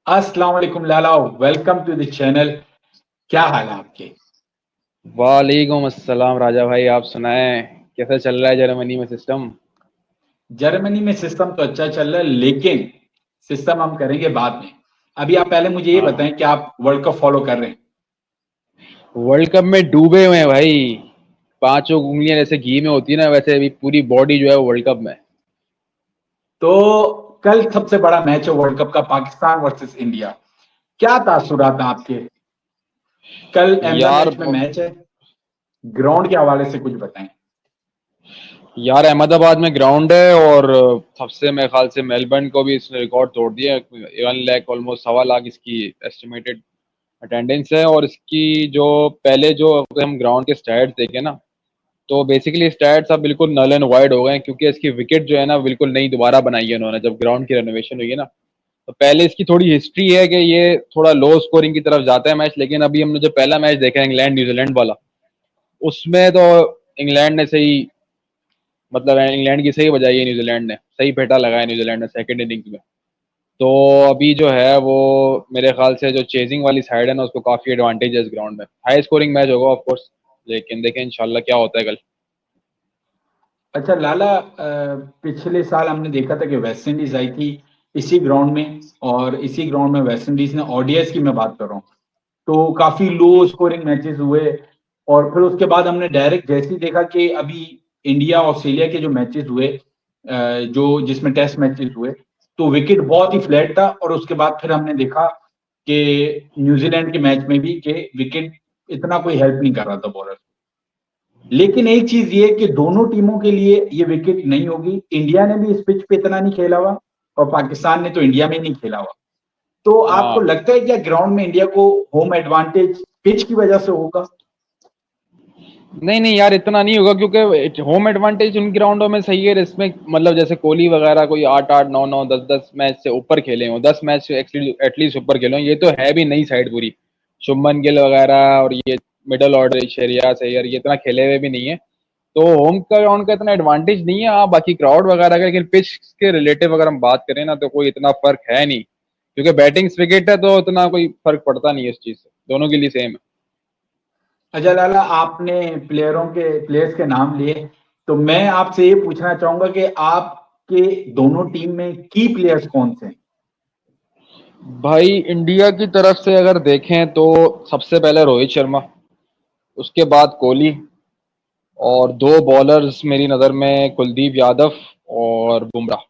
अस्सलाम वालेकुम लाला, welcome to the channel. क्या हाल है आपके? वालेकुम अस्सलाम राजा भाई, आप सुनाएं कैसा चल रहा है जर्मनी में सिस्टम। जर्मनी में सिस्टम तो अच्छा चल रहा है, लेकिन सिस्टम हम करेंगे बाद में। अभी आप पहले मुझे ये हाँ, बताएं कि आप वर्ल्ड कप फॉलो कर रहे हैं? वर्ल्ड कप में डूबे हुए हैं भाई। पांचों उंगलियां जैसे घी में होती है ना, वैसे अभी पूरी बॉडी जो है वो वर्ल्ड कप में। तो कल सबसे बड़ा मैच है वर्ल्ड कप का, पाकिस्तान वर्सेस इंडिया। क्या तासुरात हैं आपके? कल यार अहमदाबाद में मैच है, ग्राउंड के हवाले से कुछ बताएं। यार अहमदाबाद में ग्राउंड है, और सबसे मेरे ख्याल से मेलबर्न को भी इसने रिकॉर्ड तोड़ दिया। 1 लाख ऑलमोस्ट 1.25 लाख इसकी एस्टिमेटेड अटेंडेंस है। और इसकी जो पहले जो अगर हम ग्राउंड के स्टैट्स देखें ना, तो बेसिकली स्टैट्स अब बिल्कुल नल एंड वाइड हो गए हैं, क्योंकि इसकी विकेट जो है ना बिल्कुल नई दोबारा बनाई है उन्होंने, जब ग्राउंड की रेनोवेशन हुई है ना। तो पहले इसकी थोड़ी हिस्ट्री है कि ये थोड़ा लो स्कोरिंग की तरफ जाता है मैच, लेकिन अभी हमने जो पहला मैच देखा है इंग्लैंड न्यूजीलैंड वाला, उसमें तो इंग्लैंड ने सही, मतलब इंग्लैंड की सही बजाई है, न्यूजीलैंड ने सही फेटा लगाया न्यूजीलैंड ने सेकंड इनिंग्स में। तो अभी जो है वो मेरे ख्याल से जो चेजिंग वाली साइड है ना, उसको काफी एडवांटेज है इस ग्राउंड में। हाई स्कोरिंग मैच होगा ऑफ कोर्स, लेकिन देखें इंशाल्लाह क्या होता है कल। अच्छा लाला, पिछले साल हमने देखा था कि वेस्ट इंडीज आई थी इसी ग्राउंड में, और इसी ग्राउंड में वेस्ट इंडीज ने, ओडीआईस की मैं बात कर रहा हूँ, तो काफी लो स्कोरिंग मैचेस हुए। और फिर उसके बाद हमने डायरेक्ट जैसे ही देखा कि अभी इंडिया ऑस्ट्रेलिया के जो मैचेस हुए, जो जिसमें टेस्ट मैचेस हुए, तो विकेट बहुत ही फ्लैट था। और उसके बाद फिर हमने देखा कि न्यूजीलैंड के मैच में भी कि विकेट इतना कोई हेल्प नहीं कर रहा था बॉलर। लेकिन एक चीज ये कि दोनों टीमों के लिए ये विकेट नहीं होगी। इंडिया ने भी इस पिच पे इतना नहीं खेला हुआ, और पाकिस्तान ने तो इंडिया में नहीं खेला हुआ। तो आपको हाँ, लगता है क्या ग्राउंड में इंडिया को होम एडवांटेज पिच की वजह से होगा? नहीं नहीं यार, इतना नहीं होगा, क्योंकि होम एडवांटेज उन ग्राउंडों में सही है। इसमें मतलब जैसे कोहली वगैरह कोई 8-8 9-9 10-10 मैच से ऊपर खेले हो, 10 मैच से एटलीस्ट ऊपर खेले हो, ये तो है भी नई साइड पूरी। शुभमन गिल वगैरह और ये मिडल ऑर्डर शेरियास अय्यर ये इतना खेले हुए भी नहीं है। तो होम का ग्राउंड का इतना एडवांटेज नहीं है। हाँ, बाकी क्राउड वगैरह का, लेकिन पिच के रिलेटिव अगर हम बात करें ना, तो कोई इतना फर्क है नहीं, क्योंकि बैटिंग विकेट है तो इतना कोई फर्क पड़ता नहीं है इस चीज से, दोनों के लिए सेम है। अजय लाला, आपने प्लेयर्स के नाम लिए, तो मैं आपसे ये पूछना चाहूंगा कि आपके दोनों टीम में की प्लेयर्स कौन से हैं? भाई इंडिया की तरफ से अगर देखें तो सबसे पहले रोहित शर्मा, उसके बाद कोहली, और दो बॉलर्स मेरी नज़र में कुलदीप यादव और बुमराह।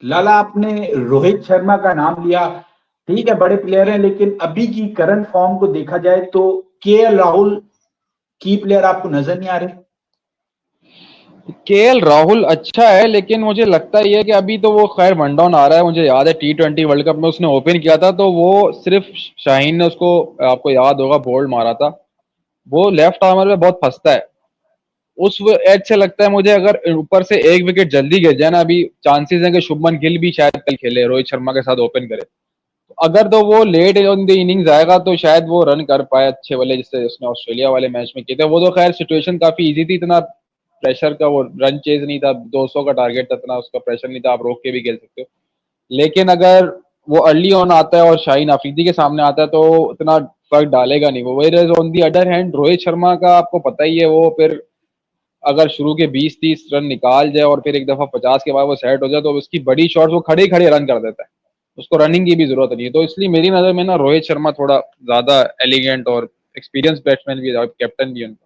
लाला, आपने रोहित शर्मा का नाम लिया, ठीक है, बड़े प्लेयर हैं, लेकिन अभी की करंट फॉर्म को देखा जाए तो केएल राहुल की प्लेयर आपको नजर नहीं आ रहे? केएल राहुल अच्छा है, लेकिन मुझे लगता ही है कि अभी तो वो खैर वन डाउन आ रहा है। मुझे याद है T20 वर्ल्ड कप में उसने ओपन किया था, तो वो सिर्फ शाहीन ने उसको, आपको याद होगा, बोल्ड मारा था। वो लेफ्ट आर्मर में बहुत फंसता है। उस एज से लगता है मुझे, अगर ऊपर से एक विकेट जल्दी गिर जाए ना, अभी चांसेस हैं कि शुभमन गिल भी शायद कल खेले, रोहित शर्मा के साथ ओपन करे। अगर तो वो लेट इन द इनिंग्स आएगा तो शायद वो रन कर पाए अच्छे वाले, जिससे उसने ऑस्ट्रेलिया वाले मैच में किए थे। वो तो खैर सिचुएशन काफी इजी थी, इतना प्रेशर का वो रन चेज नहीं था, 200 का टारगेट था, इतना उसका प्रेशर नहीं था, आप रोक के भी खेल सकते हो। लेकिन अगर वो अर्ली ऑन आता है और शाहीन अफरीदी के सामने आता है, तो इतना फर्क डालेगा नहीं वो। Where on the other hand Rohit Sharma का आपको पता ही है, वो फिर अगर शुरू के 20-30 रन निकाल जाए और फिर एक दफा 50 के बाद वो सेट हो जाए, तो उसकी बड़ी शॉट्स वो खड़े खड़े रन कर देता है। उसको रनिंग की भी जरूरत नहीं है। तो इसलिए मेरी नजर में ना रोहित शर्मा थोड़ा ज्यादा एलिगेंट और एक्सपीरियंस बैट्समैन भी है, कैप्टन भी है उनका।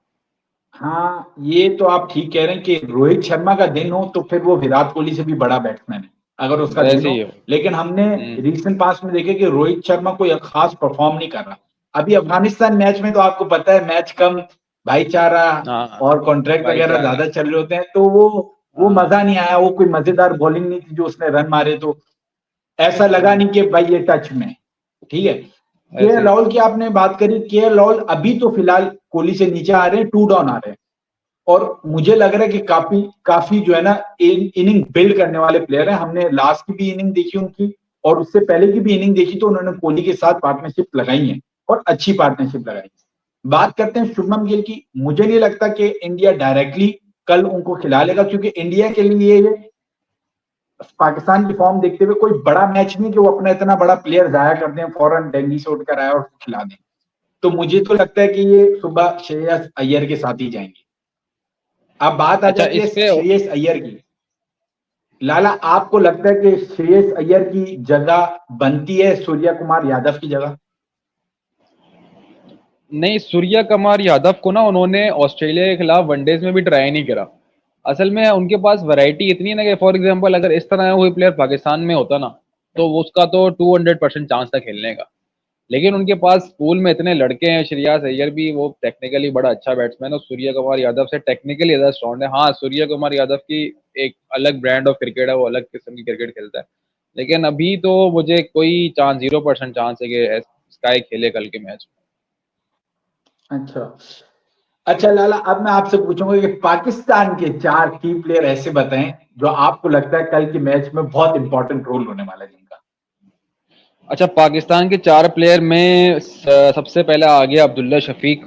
हाँ, ये तो आप ठीक कह रहे हैं कि रोहित शर्मा का दिन हो तो फिर वो विराट कोहली से भी बड़ा बैट्समैन है, अगर उसका दिन वैसे हो। ही है। लेकिन हमने हम्म। रीसेंट पास्ट में देखे कि रोहित शर्मा कोई खास परफॉर्म नहीं कर रहा। अभी अफगानिस्तान मैच में तो आपको पता है, मैच कम, भाईचारा हाँ, और कॉन्ट्रैक्ट वगैरह भाईचारा। ज्यादा चल रहे होते हैं, तो वो हाँ, मजा नहीं आया। वो कोई मजेदार बॉलिंग नहीं थी जो उसने रन मारे, तो ऐसा लगा नहीं कि भाई ये टच में है। ठीक है, ऐसे केएल ही। राहुल की आपने बात करी, केएल राहुल अभी तो फिलहाल कोहली से नीचे आ रहे हैं, टू डाउन आ रहे हैं। और मुझे लग रहा है कि काफी काफी जो है ना, इनिंग बिल्ड करने वाले प्लेयर हैं। हमने लास्ट की भी इनिंग देखी उनकी, और उससे पहले की भी इनिंग देखी, तो उन्होंने कोहली के साथ पार्टनरशिप लगाई है, और अच्छी पार्टनरशिप लगाई है। बात करते हैं शुभमन गिल की, मुझे नहीं लगता कि इंडिया डायरेक्टली कल उनको खिला लेगा, क्योंकि इंडिया के लिए पाकिस्तान की फॉर्म देखते हुए कोई बड़ा मैच नहीं कि वो अपना इतना बड़ा प्लेयर जाया कर दें, फौरन डेंगी से उठकर आया और खिला दें। तो मुझे तो लगता है कि ये सुबह श्रेयस अय्यर के साथ ही जाएंगे। अब बात आ अच्छा, जाती है इस पे श्रेयस अय्यर की। लाला, आपको लगता है कि श्रेयस अय्यर की जगह बनती है सूर्य कुमार यादव की जगह? नहीं, सूर्य कुमार यादव को ना उन्होंने ऑस्ट्रेलिया के खिलाफ वनडेज में भी ट्राई नहीं करा। असल में उनके पास वैरायटी इतनी है ना कि फॉर एग्जांपल अगर इस तरह कोई प्लेयर पाकिस्तान में होता ना, तो उसका तो 200% चांस था खेलने का। लेकिन उनके पास स्कूल में इतने लड़के हैं, श्रेयस अय्यर भी वो टेक्निकली बड़ा अच्छा बैट्समैन है और सूर्य कुमार यादव से टेक्निकली ज़्यादा स्ट्रॉन्ग है। हाँ, सूर्य कुमार यादव की एक अलग ब्रांड ऑफ क्रिकेट है, वो अलग किस्म की क्रिकेट खेलता है। लेकिन अभी तो मुझे कोई चांस 0% चांस है कि स्काई खेले कल के मैच। अच्छा अच्छा लाला, अब मैं आपसे पूछूंगा कि पाकिस्तान के 4 की प्लेयर ऐसे बताएं जो आपको लगता है कल के मैच में बहुत इंपॉर्टेंट रोल होने वाला है जिनका। अच्छा, पाकिस्तान के 4 प्लेयर में सबसे पहले आ गया अब्दुल्ला शफीक,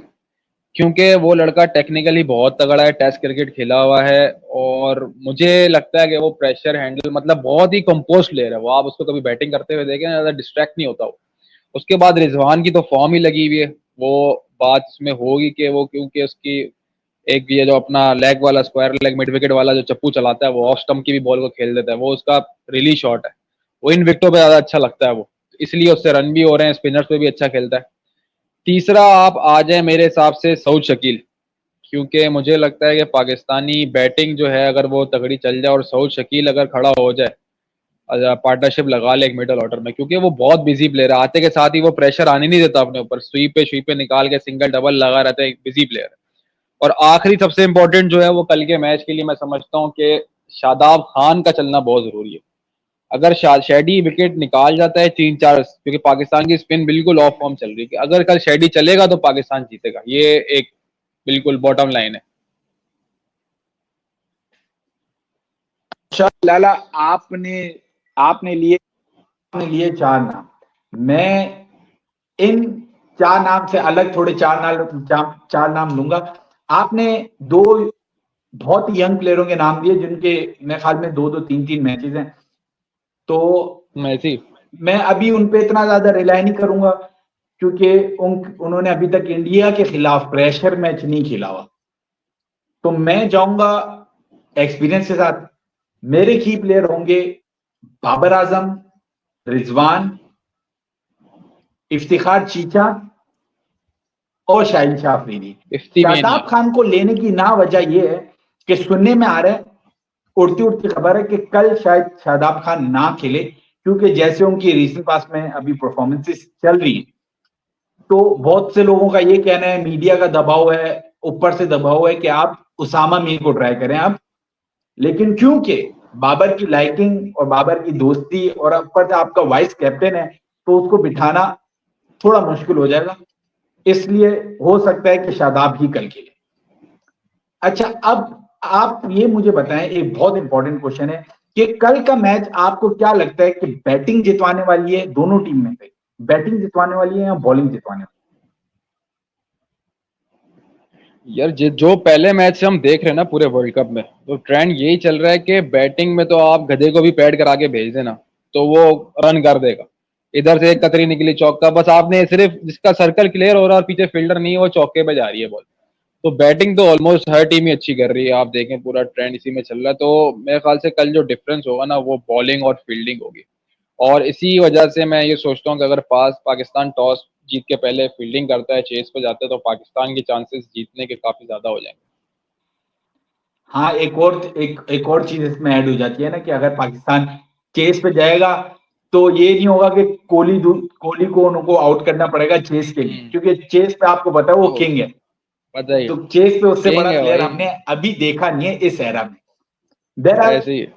क्योंकि वो लड़का टेक्निकली बहुत तगड़ा है, टेस्ट क्रिकेट खेला हुआ है और मुझे लगता है कि वो प्रेशर हैंडल मतलब बहुत ही कंपोज प्लेयर है। वो आप उसको कभी बैटिंग करते हुए देखें, ज़्यादा डिस्ट्रैक्ट नहीं होता वो। उसके बाद रिजवान की तो फॉर्म ही लगी हुई है। वो बात इसमें होगी कि वो क्योंकि उसकी एक ये जो अपना लेग वाला स्क्वायर लेग मिड विकेट वाला जो चप्पू चलाता है, वो ऑफ स्टंप की भी बॉल को खेल देता है, वो उसका रिलीज शॉट है। वो इन विकेटों पे ज्यादा अच्छा लगता है वो, इसलिए उससे रन भी हो रहे हैं, स्पिनर्स पे भी अच्छा खेलता है। तीसरा आप आ जाए मेरे हिसाब से सऊद शकील, क्योंकि मुझे लगता है कि पाकिस्तानी बैटिंग जो है अगर वो तगड़ी चल जाए और सऊद शकील अगर खड़ा हो जाए, पार्टनरशिप लगा ले एक मिडल ऑर्डर में, क्योंकि वो बहुत बिजी प्लेयर है, आते के साथ ही वो प्रेशर आने नहीं देता अपने ऊपर, स्वीप पे निकाल के सिंगल डबल लगा रहता है, एक बिजी प्लेयर है। और आखिरी सबसे इंपॉर्टेंट जो है वो कल के मैच के लिए मैं समझता हूँ कि शादाब खान का चलना बहुत जरूरी है। अगर शेडी विकेट निकाल जाता है 3-4, क्योंकि पाकिस्तान की स्पिन बिल्कुल ऑफ फॉर्म चल रही है, अगर कल शेडी चलेगा तो पाकिस्तान जीतेगा, ये एक बिल्कुल बॉटम लाइन है। अच्छा लाला, आपने आपने लिए 4 नाम। मैं इन 4 नाम से अलग थोड़े 4 नाम लूंगा। आपने 2 बहुत ही यंग प्लेयरों के नाम दिए जिनके मेरे ख्याल में 2-2 3-3 मैचेस हैं। तो मैसी मैं अभी उन पे इतना ज्यादा रिलाय नहीं करूंगा क्योंकि उन्होंने अभी तक इंडिया के खिलाफ प्रेशर मैच नहीं खेला हुआ। तो मैं जाऊंगा एक्सपीरियंस के साथ। मेरे की प्लेयर होंगे बाबर आजम, रिजवान, इफ्तिखार चीचा और शाहिन शाह अफरीदी। इफ्ती शादाब मियां। खान को लेने की ना वजह यह है कि सुनने में आ रहा है, उड़ती उड़ती खबर है कि कल शायद शादाब खान ना खेले क्योंकि जैसे उनकी रीसेंट पास में अभी परफॉर्मेंसेस चल रही है। तो बहुत से लोगों का ये कहना है, मीडिया का दबाव है, ऊपर से दबाव है कि आप उसामा मीर को ट्राई करें आप। लेकिन क्योंकि बाबर की लाइकिंग और बाबर की दोस्ती और ऊपर से आपका वाइस कैप्टन है, तो उसको बिठाना थोड़ा मुश्किल हो जाएगा। इसलिए हो सकता है कि शादाब ही कल खेले। अच्छा, अब आप ये मुझे बताएं, एक बहुत इंपॉर्टेंट क्वेश्चन है कि कल का मैच आपको क्या लगता है कि बैटिंग जितवाने वाली है? दोनों टीम में से बैटिंग जितवाने वाली है या बॉलिंग जितवाने वाली यार जो पहले मैच से हम देख रहे हैं ना पूरे वर्ल्ड कप में, तो ट्रेंड यही चल रहा है कि बैटिंग में तो आप गधे को भी पैड करा के भेज देना तो वो रन कर देगा। इधर से एक कतरी निकली चौका, बस आपने सिर्फ जिसका सर्कल क्लियर हो रहा है और पीछे फील्डर नहीं है, वो चौके पे जा रही है बॉल। तो बैटिंग तो ऑलमोस्ट हर टीम ही अच्छी कर रही है, आप देखें पूरा ट्रेंड इसी में चल रहा है। तो मेरे ख्याल से कल जो डिफरेंस होगा ना वो बॉलिंग और फील्डिंग होगी। और इसी वजह से मैं ये सोचता हूँ कि अगर पाकिस्तान टॉस जीत के पहले फील्डिंग करता है, चेस पे जाता है, तो पाकिस्तान के चांसेस जीतने के काफी ज्यादा हो जाएंगे। है? हाँ, एक और चीज इसमें ऐड हो जाती है ना कि अगर पाकिस्तान चेस पे जाएगा तो ये नहीं होगा कि कोहली को उनको आउट करना पड़ेगा चेस के लिए, क्योंकि चेस पे आपको पता है वो तो किंग है। पता ही, तो चेस पे उससे किंग बड़ा है प्लेयर भाई, हमने अभी देखा नहीं है इस एरा में। बहरहाल, ऐसे ही।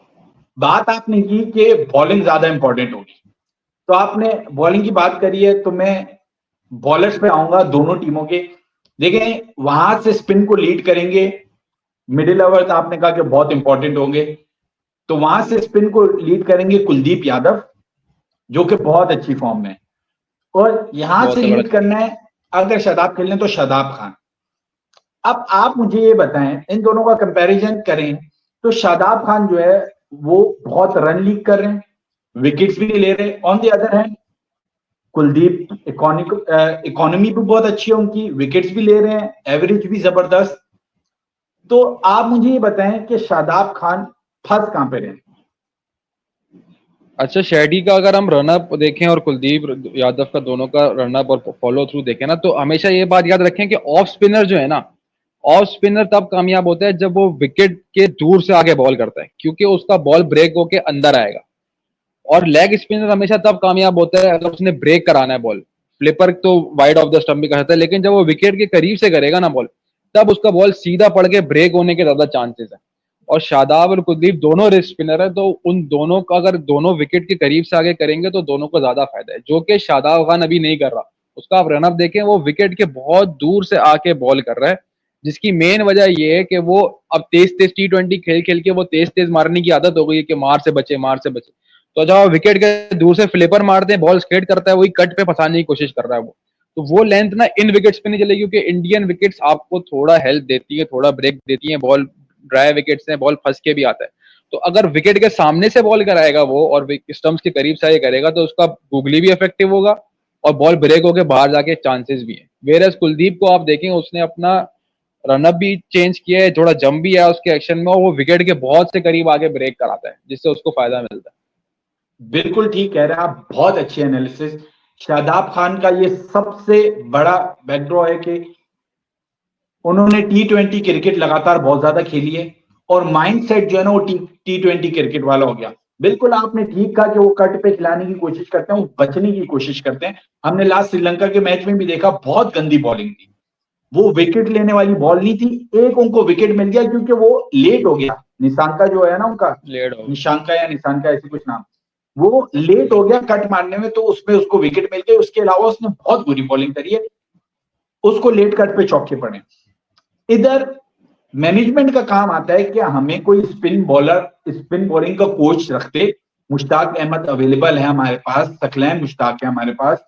बात आपने की कि बॉलिंग ज्यादा इंपॉर्टेंट होगी, तो आपने बॉलिंग की बात करी है, तो मैं बॉलर्स पे आऊंगा दोनों टीमों के। देखें, वहां से स्पिन को लीड करेंगे मिडिल ओवर्स, आपने कहा कि बहुत इंपॉर्टेंट होंगे, तो वहां से स्पिन को लीड करेंगे कुलदीप यादव जो कि बहुत अच्छी फॉर्म में है। और यहां से बहुत तगड़ा लीड चल रहा करना है अगर शादाब खेलने तो शादाब खान। अब आप मुझे ये बताएं, इन दोनों का कंपैरिजन करें तो शादाब खान जो है वो बहुत रन लीक कर रहे हैं, विकेट्स भी ले रहे हैं। On the other hand Kuldeep economy भी बहुत अच्छी है उनकी, विकेट्स भी ले रहे हैं, एवरेज भी जबरदस्त। तो आप मुझे ये बताएं कि शादाब खान फंस कहां पे रहे? अच्छा, शेडी का अगर हम रनअप देखें और कुलदीप यादव का दोनों का रनअप और फॉलो थ्रू देखें ना, तो हमेशा ये बात याद रखें कि ऑफ स्पिनर जो है ना, ऑफ स्पिनर तब कामयाब होता है जब वो विकेट के दूर से आगे बॉल करता है, क्योंकि उसका बॉल ब्रेक होके अंदर आएगा। और लेग स्पिनर हमेशा तब कामयाब होता है अगर उसने ब्रेक कराना है बॉल। फ्लिपर तो वाइड ऑफ द स्टंप भी कर सकता है, लेकिन जब वो विकेट के करीब से करेगा ना बॉल, तब उसका बॉल सीधा पड़ के ब्रेक होने के ज्यादा चांसेस है। और शादाब और कुलदीप दोनों रिस्ट स्पिनर है, तो उन दोनों का अगर दोनों विकेट के करीब से आगे करेंगे तो दोनों को ज्यादा फायदा है, जो कि शादाब खान अभी नहीं कर रहा। उसका आप रनअप देखें, वो विकेट के बहुत दूर से आके बॉल कर रहा है, जिसकी मेन वजह ये है कि वो अब तेज तेज T20 खेल खेल के वो तेज तेज मारने की आदत हो गई है कि मार से बचे, मार से बचे। तो जब विकेट के दूर से फ्लिपर मारते हैं, बॉल स्केट करता है, वही कट पे फंसाने की कोशिश कर रहा है वो। तो वो लेंथ ना इन विकेट्स पे नहीं चलेगी, क्योंकि इंडियन विकेट्स आपको थोड़ा हेल्प देती है, थोड़ा ब्रेक देती है। बॉल ड्राई विकेट्स में बॉल फंस के भी आता है। तो अगर विकेट के सामने से बॉल कराएगा वो और स्टंप्स के करीब से ये करेगा, तो उसका गूगली भी इफेक्टिव होगा और बॉल ब्रेक होकर बाहर जाके चांसेस भी है। वेरस कुलदीप को आप देखें, उसने अपना रनअप भी चेंज किया है, थोड़ा जंप भी है उसके एक्शन में, और वो विकेट के बहुत से करीब आगे ब्रेक कराता है, जिससे उसको फायदा मिलता है। बिल्कुल ठीक कह रहे हैं आप, बहुत अच्छी एनालिसिस। शादाब खान का ये सबसे बड़ा बैकड्रॉ है कि उन्होंने T20 क्रिकेट लगातार बहुत ज्यादा खेली है और माइंडसेट जो है ना वो T20 क्रिकेट वाला हो गया। बिल्कुल आपने ठीक कहा कि वो कट पे खिलाने की कोशिश करते हैं, वो बचने की कोशिश करते हैं। हमने लास्ट श्रीलंका के मैच में भी देखा, बहुत गंदी बॉलिंग थी, वो विकेट लेने वाली बॉल नहीं थी। एक उनको विकेट मिल गया क्योंकि वो लेट हो गया, निशांका जो है ना उनका, लेट हो निशांका या निशांका ऐसे कुछ नाम, वो लेट हो गया कट मारने में, तो उसमें उसको विकेट मिल गई। उसके अलावा उसने बहुत बुरी बॉलिंग करी है, उसको लेट कट पे चौके पड़े। इधर मैनेजमेंट का काम आता है कि हमें कोई स्पिन बॉलर, स्पिन बॉलिंग का कोच रखते। मुश्ताक अहमद अवेलेबल है हमारे पास, सकलैन मुश्ताक है हमारे पास।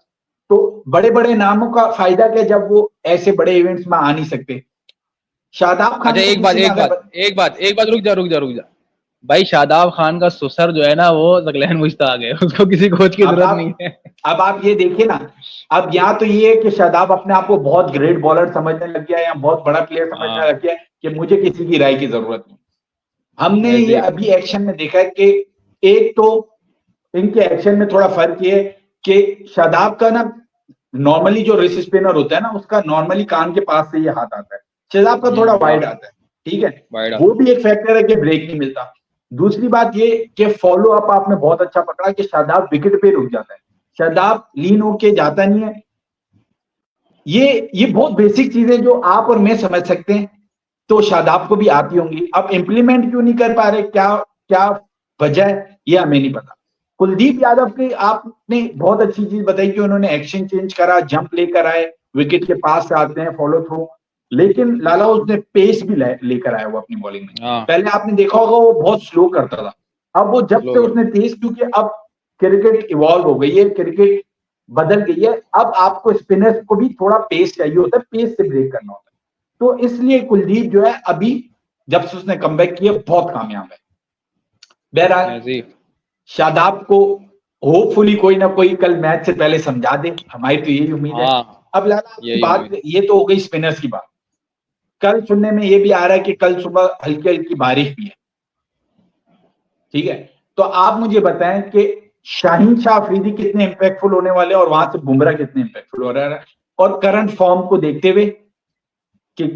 तो बड़े बड़े नामों का फायदा क्या जब वो ऐसे बड़े इवेंट्स में आ नहीं सकते। शादाब अच्छा, खान को एक बात किसी ने एक अगर बात एक बात एक बात, रुक जा भाई। शादाब खान का सुसर जो है ना, वो सकलैन मुश्ताक है, उसको किसी कोच की अब जरूरत आप नहीं है। अब आप ये देखिए ना, अब यहाँ तो ये है कि शादाब अपने आप को बहुत ग्रेट बॉलर समझने लग गया है या बहुत बड़ा प्लेयर समझने हाँ, लग गया है कि मुझे किसी की राय की जरूरत नहीं। हमने ये ऐसे ही। अभी एक्शन में देखा है कि एक तो इनके एक्शन में थोड़ा फर्क ये है कि शादाब का ना नॉर्मली जो रिस्ट स्पिनर होता है ना, उसका नॉर्मली कान के पास से ये हाथ आता है, शादाब का थोड़ा हाँ, वाइड आता है। ठीक है, वाइड वो भी एक फैक्टर है कि ब्रेक नहीं मिलता। दूसरी बात ये कि फॉलो अप आपने बहुत अच्छा पकड़ा कि शादाब विकेट पे रुक जाता है, शादाब लीन होके जाता नहीं है। ये बहुत बेसिक चीजें जो आप और मैं समझ सकते हैं, तो शादाब को भी आती होंगी। अब इंप्लीमेंट क्यों नहीं कर पा रहे, क्या क्या वजह है, ये हमें नहीं पता। कुलदीप यादव की आपने बहुत अच्छी चीज बताई कि उन्होंने एक्शन चेंज करा, जंप लेकर आए, विकेट के पास से आते हैं, फॉलो थ्रू। लेकिन लाला उसने पेस भी लेकर आया वो अपनी बॉलिंग में। हाँ, पहले आपने देखा होगा वो बहुत स्लो करता था, अब वो जब से स्लो उसने तेज, क्योंकि अब क्रिकेट इवॉल्व हो गई है, क्रिकेट बदल गई है, अब आपको स्पिनर्स को भी थोड़ा पेस चाहिए होता है, पेस से ब्रेक करना होता है। तो इसलिए कुलदीप जो है अभी जब से उसने कमबैक किया बहुत कामयाब है। बहरहाल ऐसे ही। शादाब को होपफुली कोई ना कोई कल मैच से पहले समझा दे, हमारी तो यही उम्मीद है। हाँ, अब लाला आपकी यही बात, उम्मीद। ये तो हो गई स्पिनर्स की बात। कल सुनने में ये भी आ रहा है कि कल सुबह हल्की हल्की बारिश भी है। ठीक है, तो आप मुझे बताएं कि शाहीन शाह अफरीदी कितने इंपैक्टफुल होने वाले हैं और वहां से बुमराह कितने इंपैक्टफुल हो रहा है, और करंट फॉर्म को देखते हुए कि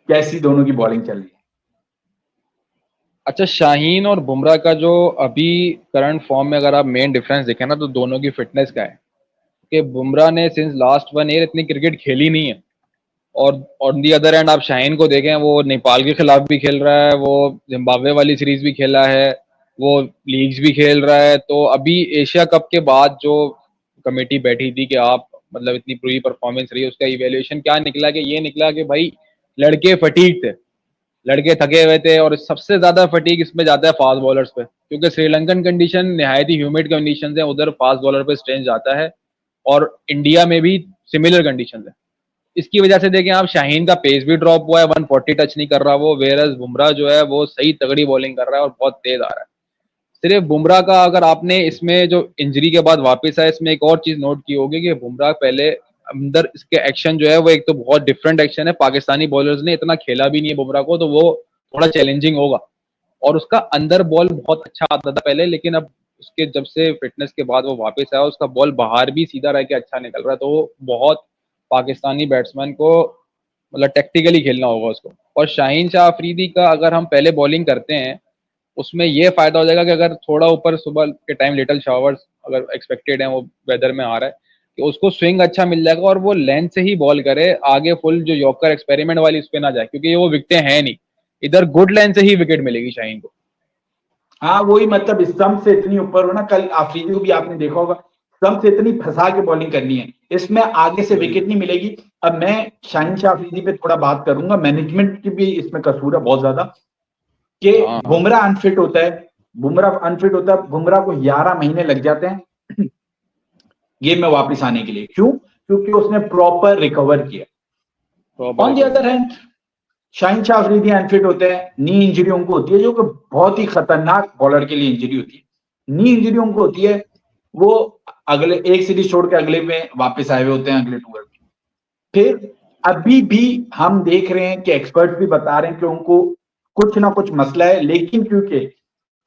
कैसी दोनों की बॉलिंग चल रही है। अच्छा, शाहीन और बुमराह का जो अभी करंट फॉर्म में अगर आप मेन डिफरेंस देखें ना, तो दोनों की फिटनेस का है कि बुमराह ने सिंस लास्ट 1 ईयर इतनी क्रिकेट खेली नहीं है। और ऑन दी अदर एंड आप शाहीन को देखें, वो नेपाल के खिलाफ भी खेल रहा है, वो जिम्बाब्वे वाली सीरीज भी खेला है, वो लीग्स भी खेल रहा है। तो अभी एशिया कप के बाद जो कमेटी बैठी थी कि आप मतलब इतनी बुरी परफॉर्मेंस रही, उसका इवेल्युएशन क्या निकला कि ये निकला कि भाई लड़के फटीक थे, लड़के थके हुए थे। और सबसे ज्यादा फटीक इसमें जाता है फास्ट बॉलर्स पे, क्योंकि श्रीलंकन कंडीशन निहायत ही ह्यूमिड कंडीशन है, उधर फास्ट बॉलर पे स्ट्रेन जाता है। और इंडिया में भी सिमिलर कंडीशन है। इसकी वजह से देखें आप, शाहीन का पेस भी ड्रॉप हुआ है, 140 टच नहीं कर रहा वो, वेरस बुमराह जो है वो सही तगड़ी बॉलिंग कर रहा है और बहुत तेज आ रहा है। सिर्फ बुमराह का अगर आपने इसमें जो इंजरी के बाद वापस आया, इसमें एक और चीज नोट की होगी कि बुमराह पहले अंदर इसके एक्शन जो है वो एक तो बहुत डिफरेंट एक्शन है, पाकिस्तानी बॉलर्स ने इतना खेला भी नहीं है बुमराह को, तो वो थोड़ा चैलेंजिंग होगा। और उसका अंदर बॉल बहुत अच्छा आता था पहले, लेकिन अब उसके जब से फिटनेस के बाद वो वापस आया, उसका बॉल बाहर भी सीधा रह के अच्छा निकल रहा है, तो वो बहुत पाकिस्तानी बैट्समैन को मतलब टेक्टिकली खेलना होगा उसको। और शाहीन शाह अफरीदी का अगर हम पहले बॉलिंग करते हैं, उसमें ये फायदा हो जाएगा कि अगर थोड़ा ऊपर सुबह के टाइम लिटिल शावर्स अगर एक्सपेक्टेड है, वो वेदर में आ रहा है, कि उसको स्विंग अच्छा मिल जाएगा और वो लेंथ से ही बॉल करे, आगे फुल जो यॉर्कर एक्सपेरिमेंट वाली उस पे ना जाए, क्योंकि वो विकेटें हैं नहीं, इधर गुड लेंथ से ही विकेट मिलेगी शाहीन को। हाँ वही, मतलब स्टंप से इतनी ऊपर हो ना, कल आफरीदी को भी आपने देखा होगा, स्टंप से इतनी फंसा के बॉलिंग करनी है, इसमें आगे से विकेट नहीं मिलेगी। अब मैं शाहीन शाह अफरीदी पे थोड़ा बात करूंगा, मैनेजमेंट की भी इसमें कसूर है बहुत ज्यादा, कि हाँ हाँ। बुमराह अनफिट होता है, बुमराह को 11 महीने लग जाते हैं गेम में वापस आने के लिए। क्यों? क्योंकि उसने प्रॉपर रिकवर किया। On the other hand Shaheen Shah Afridi unfit होते हैं, नी इंजरी उनको होती है, जो कि बहुत ही खतरनाक बॉलर के लिए इंजरी होती है। नी इंजरी उनको होती है, वो अगले एक सीरीज छोड़ के अगले में वापस आए हुए होते हैं, अगले टूर में। फिर अभी भी हम देख रहे हैं कि एक्सपर्ट भी बता रहे हैं कि उनको कुछ ना कुछ मसला है, लेकिन क्योंकि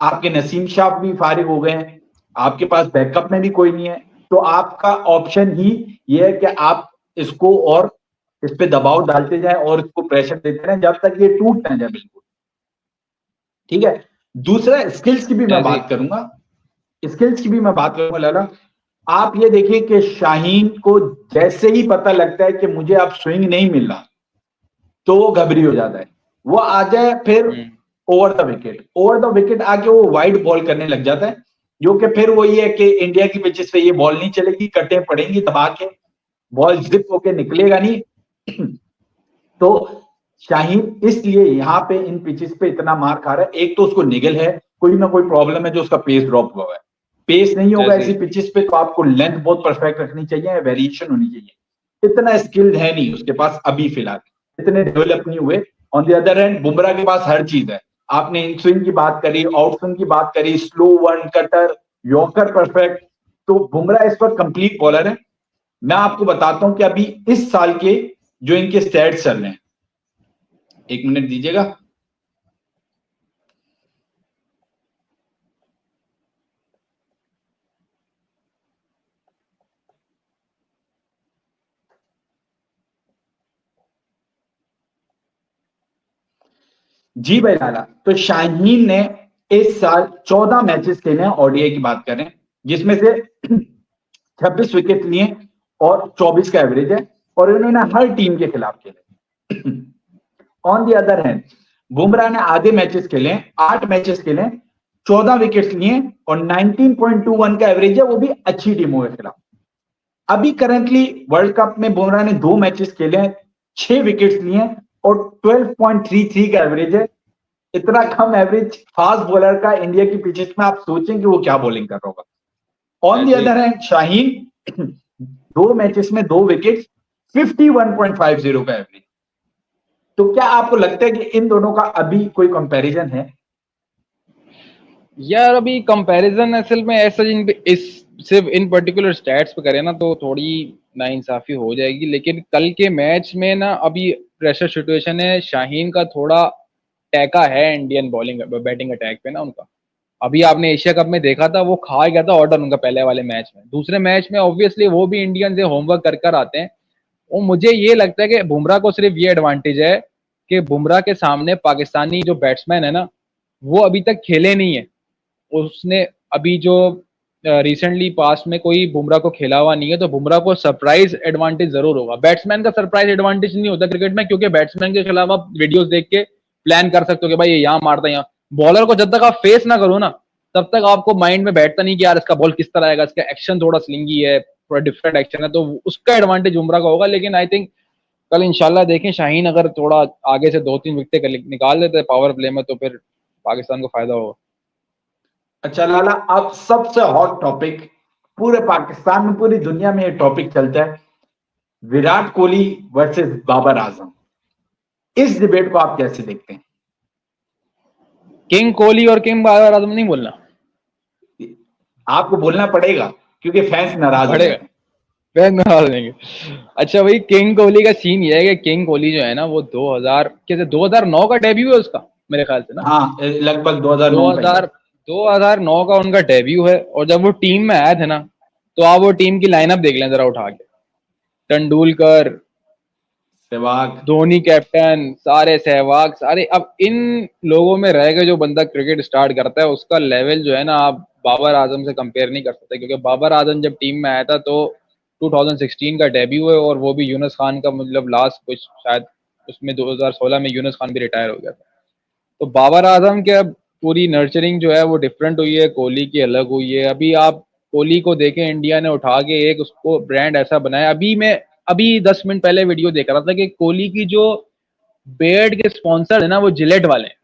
आपके नसीम शाह भी फारिग हो गए हैं, आपके पास बैकअप में भी कोई नहीं है, तो आपका ऑप्शन ही ये है कि आप इसको और इस पे दबाव डालते जाए और इसको प्रेशर देते रहें जब तक ये टूट ना जाए बिल्कुल। ठीक है, दूसरा स्किल्स की भी मैं बात करूंगा, लाला। आप ये देखिए कि शाहीन को जैसे ही पता लगता है कि मुझे अब स्विंग नहीं मिल रहा, तो वो घबरी हो जाता है, वो आ जाए फिर ओवर द विकेट आके वो वाइड बॉल करने लग जाता है, जो कि फिर वही है कि इंडिया की पिचेस पे ये बॉल नहीं चलेगी, कटें पड़ेंगी दबा के, बॉल जिप होके निकलेगा नहीं। तो शाहीन इसलिए यहाँ पे इन पिचेस पे इतना मार खा रहा है, एक तो उसको निगल है, कोई ना कोई प्रॉब्लम है जो उसका पेस ड्रॉप हुआ है, पेस नहीं होगा ऐसी पिचेस पे, तो आपको लेंथ बहुत परफेक्ट रखनी चाहिए, वेरिएशन होनी चाहिए, इतना स्किल्ड है नहीं उसके पास अभी फिलहाल, इतने डेवलप नहीं हुए। On the other hand Bumrah के पास हर चीज है, आपने इन स्विंग की बात करी, आउट स्विंग की बात करी, slow one cutter, yorker perfect, तो बुमराह इस पर कंप्लीट बॉलर है। मैं आपको बताता हूं कि अभी इस साल के जो इनके स्टैट्स चल रहे हैं, एक मिनट दीजिएगा। जी भाई लाला, तो शाहीन ने इस साल 14 मैचेस खेले हैं, ओडीआई की बात करें, जिसमें से 26 विकेट लिए और 24 का एवरेज है, और इन्होंने हर टीम के खिलाफ खेले। On the other hand Bumrah ने आधे मैचेस खेले, 8 मैचेस खेले, 14 विकेट लिए और 19.21 का एवरेज है, वो भी अच्छी टीमों के खिलाफ। अभी करंटली वर्ल्ड कप में बुमराह ने 2 मैचेस खेले हैं, 6 विकेट्स लिए और 12.33 का एवरेज है। इतना कम एवरेज फास्ट बॉलर का इंडिया की पिचेस में, आप सोचें कि वो क्या बॉलिंग कर रहा होगा। On the other hand Shaheen 2 matches में 2 विकेट, 51.50 का एवरेज। तो क्या आपको लगता है कि इन दोनों का अभी कोई कंपैरिजन है? यार अभी कंपैरिजन असल में ऐसा इस सिर्फ इन पर्टिकुलर स्टैट्स पे करें ना तो थोड़ी नाइंसाफी हो जाएगी, लेकिन कल के मैच में ना अभी प्रेशर सिचुएशन है, शाहीन का थोड़ा टैका है इंडियन बॉलिंग बैटिंग अटैक पे ना उनका। अभी आपने एशिया कप में देखा था, वो खा गया था ऑर्डर उनका पहले वाले मैच में, दूसरे मैच में ऑब्वियसली वो भी इंडियन से होमवर्क कर कर आते हैं। वो मुझे ये लगता है कि बुमराह को सिर्फ ये एडवांटेज है कि बुमराह के सामने पाकिस्तानी जो बैट्समैन है ना, वो अभी तक खेले नहीं है। उसने अभी जो रिसेंटली पास्ट में कोई बुमराह को खेला हुआ नहीं है, तो बुमराह को सरप्राइज एडवांटेज जरूर होगा। बैट्समैन का सरप्राइज एडवांटेज नहीं होता क्रिकेट में, क्योंकि बैट्समैन के खिलाफ आप वीडियोस देख के प्लान कर सकते हो कि भाई ये यहाँ मारता है यहाँ। बॉलर को जब तक आप फेस ना करो ना, तब तक आपको माइंड में बैठता नहीं कि यार इसका बॉल किस तरह आएगा, इसका एक्शन थोड़ा स्लिंगी है, थोड़ा डिफरेंट एक्शन है, तो उसका एडवांटेज बुमराह का होगा। लेकिन आई थिंक कल इंशाल्लाह देखें, शाहीन अगर थोड़ा आगे से 2-3 विकेट निकाल देते पावर प्ले में, तो फिर पाकिस्तान को फायदा होगा। अच्छा लाला, अब सबसे हॉट टॉपिक पूरे पाकिस्तान में, पूरी दुनिया में ये टॉपिक चलता है, विराट कोहली वर्सेस बाबर आजम। इस डिबेट को आप कैसे देखते हैं? किंग कोहली और किंग बाबर आजम नहीं बोलना। आपको बोलना पड़ेगा क्योंकि फैंस नाराज हो पड़ेगा, जाते हैं। फैन बना देंगे। अच्छा भाई, किंग कोहली का सीन ये है कि किंग कोहली जो है ना वो 2000 कैसे 2009 का डेब्यू है उसका मेरे ख्याल से ना। हाँ, लगभग 2009 का ही है। 2000 2009 का उनका डेब्यू है, और जब वो टीम में आए थे ना, तो आप वो टीम की लाइनअप देख लें जरा उठा के। तेंदुलकर, सहवाग। धोनी कैप्टन, सारे सहवाग, सारे। अब इन लोगों में रह के जो बंदा क्रिकेट स्टार्ट करता है उसका लेवल जो है ना, आप बाबर आजम से कंपेयर नहीं कर सकते, क्योंकि बाबर आजम जब टीम में आया था तो 2016 का डेब्यू है, और वो भी यूनुस खान का मतलब लास्ट कुछ शायद, उसमें 2016 में यूनुस खान भी रिटायर हो गया था। तो बाबर आजम के अब पूरी नर्चरिंग जो है वो डिफरेंट हुई है, कोहली की अलग हुई है। अभी आप कोहली को देखें, इंडिया ने उठा के एक उसको ब्रांड ऐसा बनाया। अभी 10 मिनट पहले वीडियो देख रहा था कि कोहली की जो बेयर्ड के स्पॉन्सर है ना वो जिलेट वाले हैं।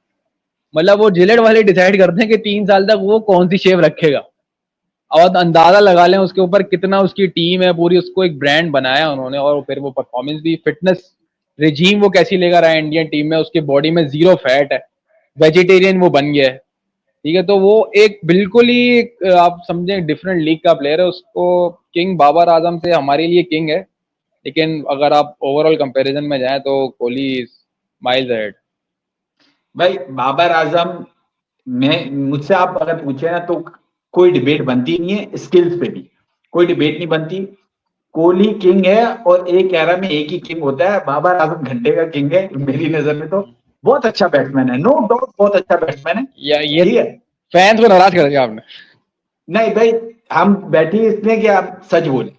मतलब वो जिलेट वाले डिसाइड करते हैं कि 3 साल तक वो कौन सी शेव रखेगा। और अंदाजा लगा लें उसके ऊपर कितना उसकी टीम है पूरी, उसको एक ब्रांड बनाया उन्होंने, और फिर वो परफॉर्मेंस भी, फिटनेस रिजीम वो कैसी लेकर आया इंडियन टीम में, उसकी बॉडी में जीरो फैट है, वेजिटेरियन वो बन गया है। ठीक है, तो वो एक बिल्कुल ही आप समझे डिफरेंट लीग का प्लेयर है। उसको किंग बाबर आजम से हमारे लिए किंग है, लेकिन अगर आप ओवरऑल कंपैरिजन में जाएं तो कोहली माइल्स अहेड। भाई बाबर आजम में मुझसे आप अगर पूछे ना तो कोई डिबेट बनती नहीं है, स्किल्स पे भी कोई डिबेट नहीं बनती। कोहली किंग है और एक एरा में एक ही किंग होता है, बाबर आजम घंटे का किंग है मेरी नजर में। तो बहुत अच्छा बैट्समैन है, नो डाउट, बहुत अच्छा बैट्समैन है। या ये ठीक है। फैंस को नाराज कर दिया आपने। नहीं भाई, हम बैठे इसलिए कि आप सच बोले।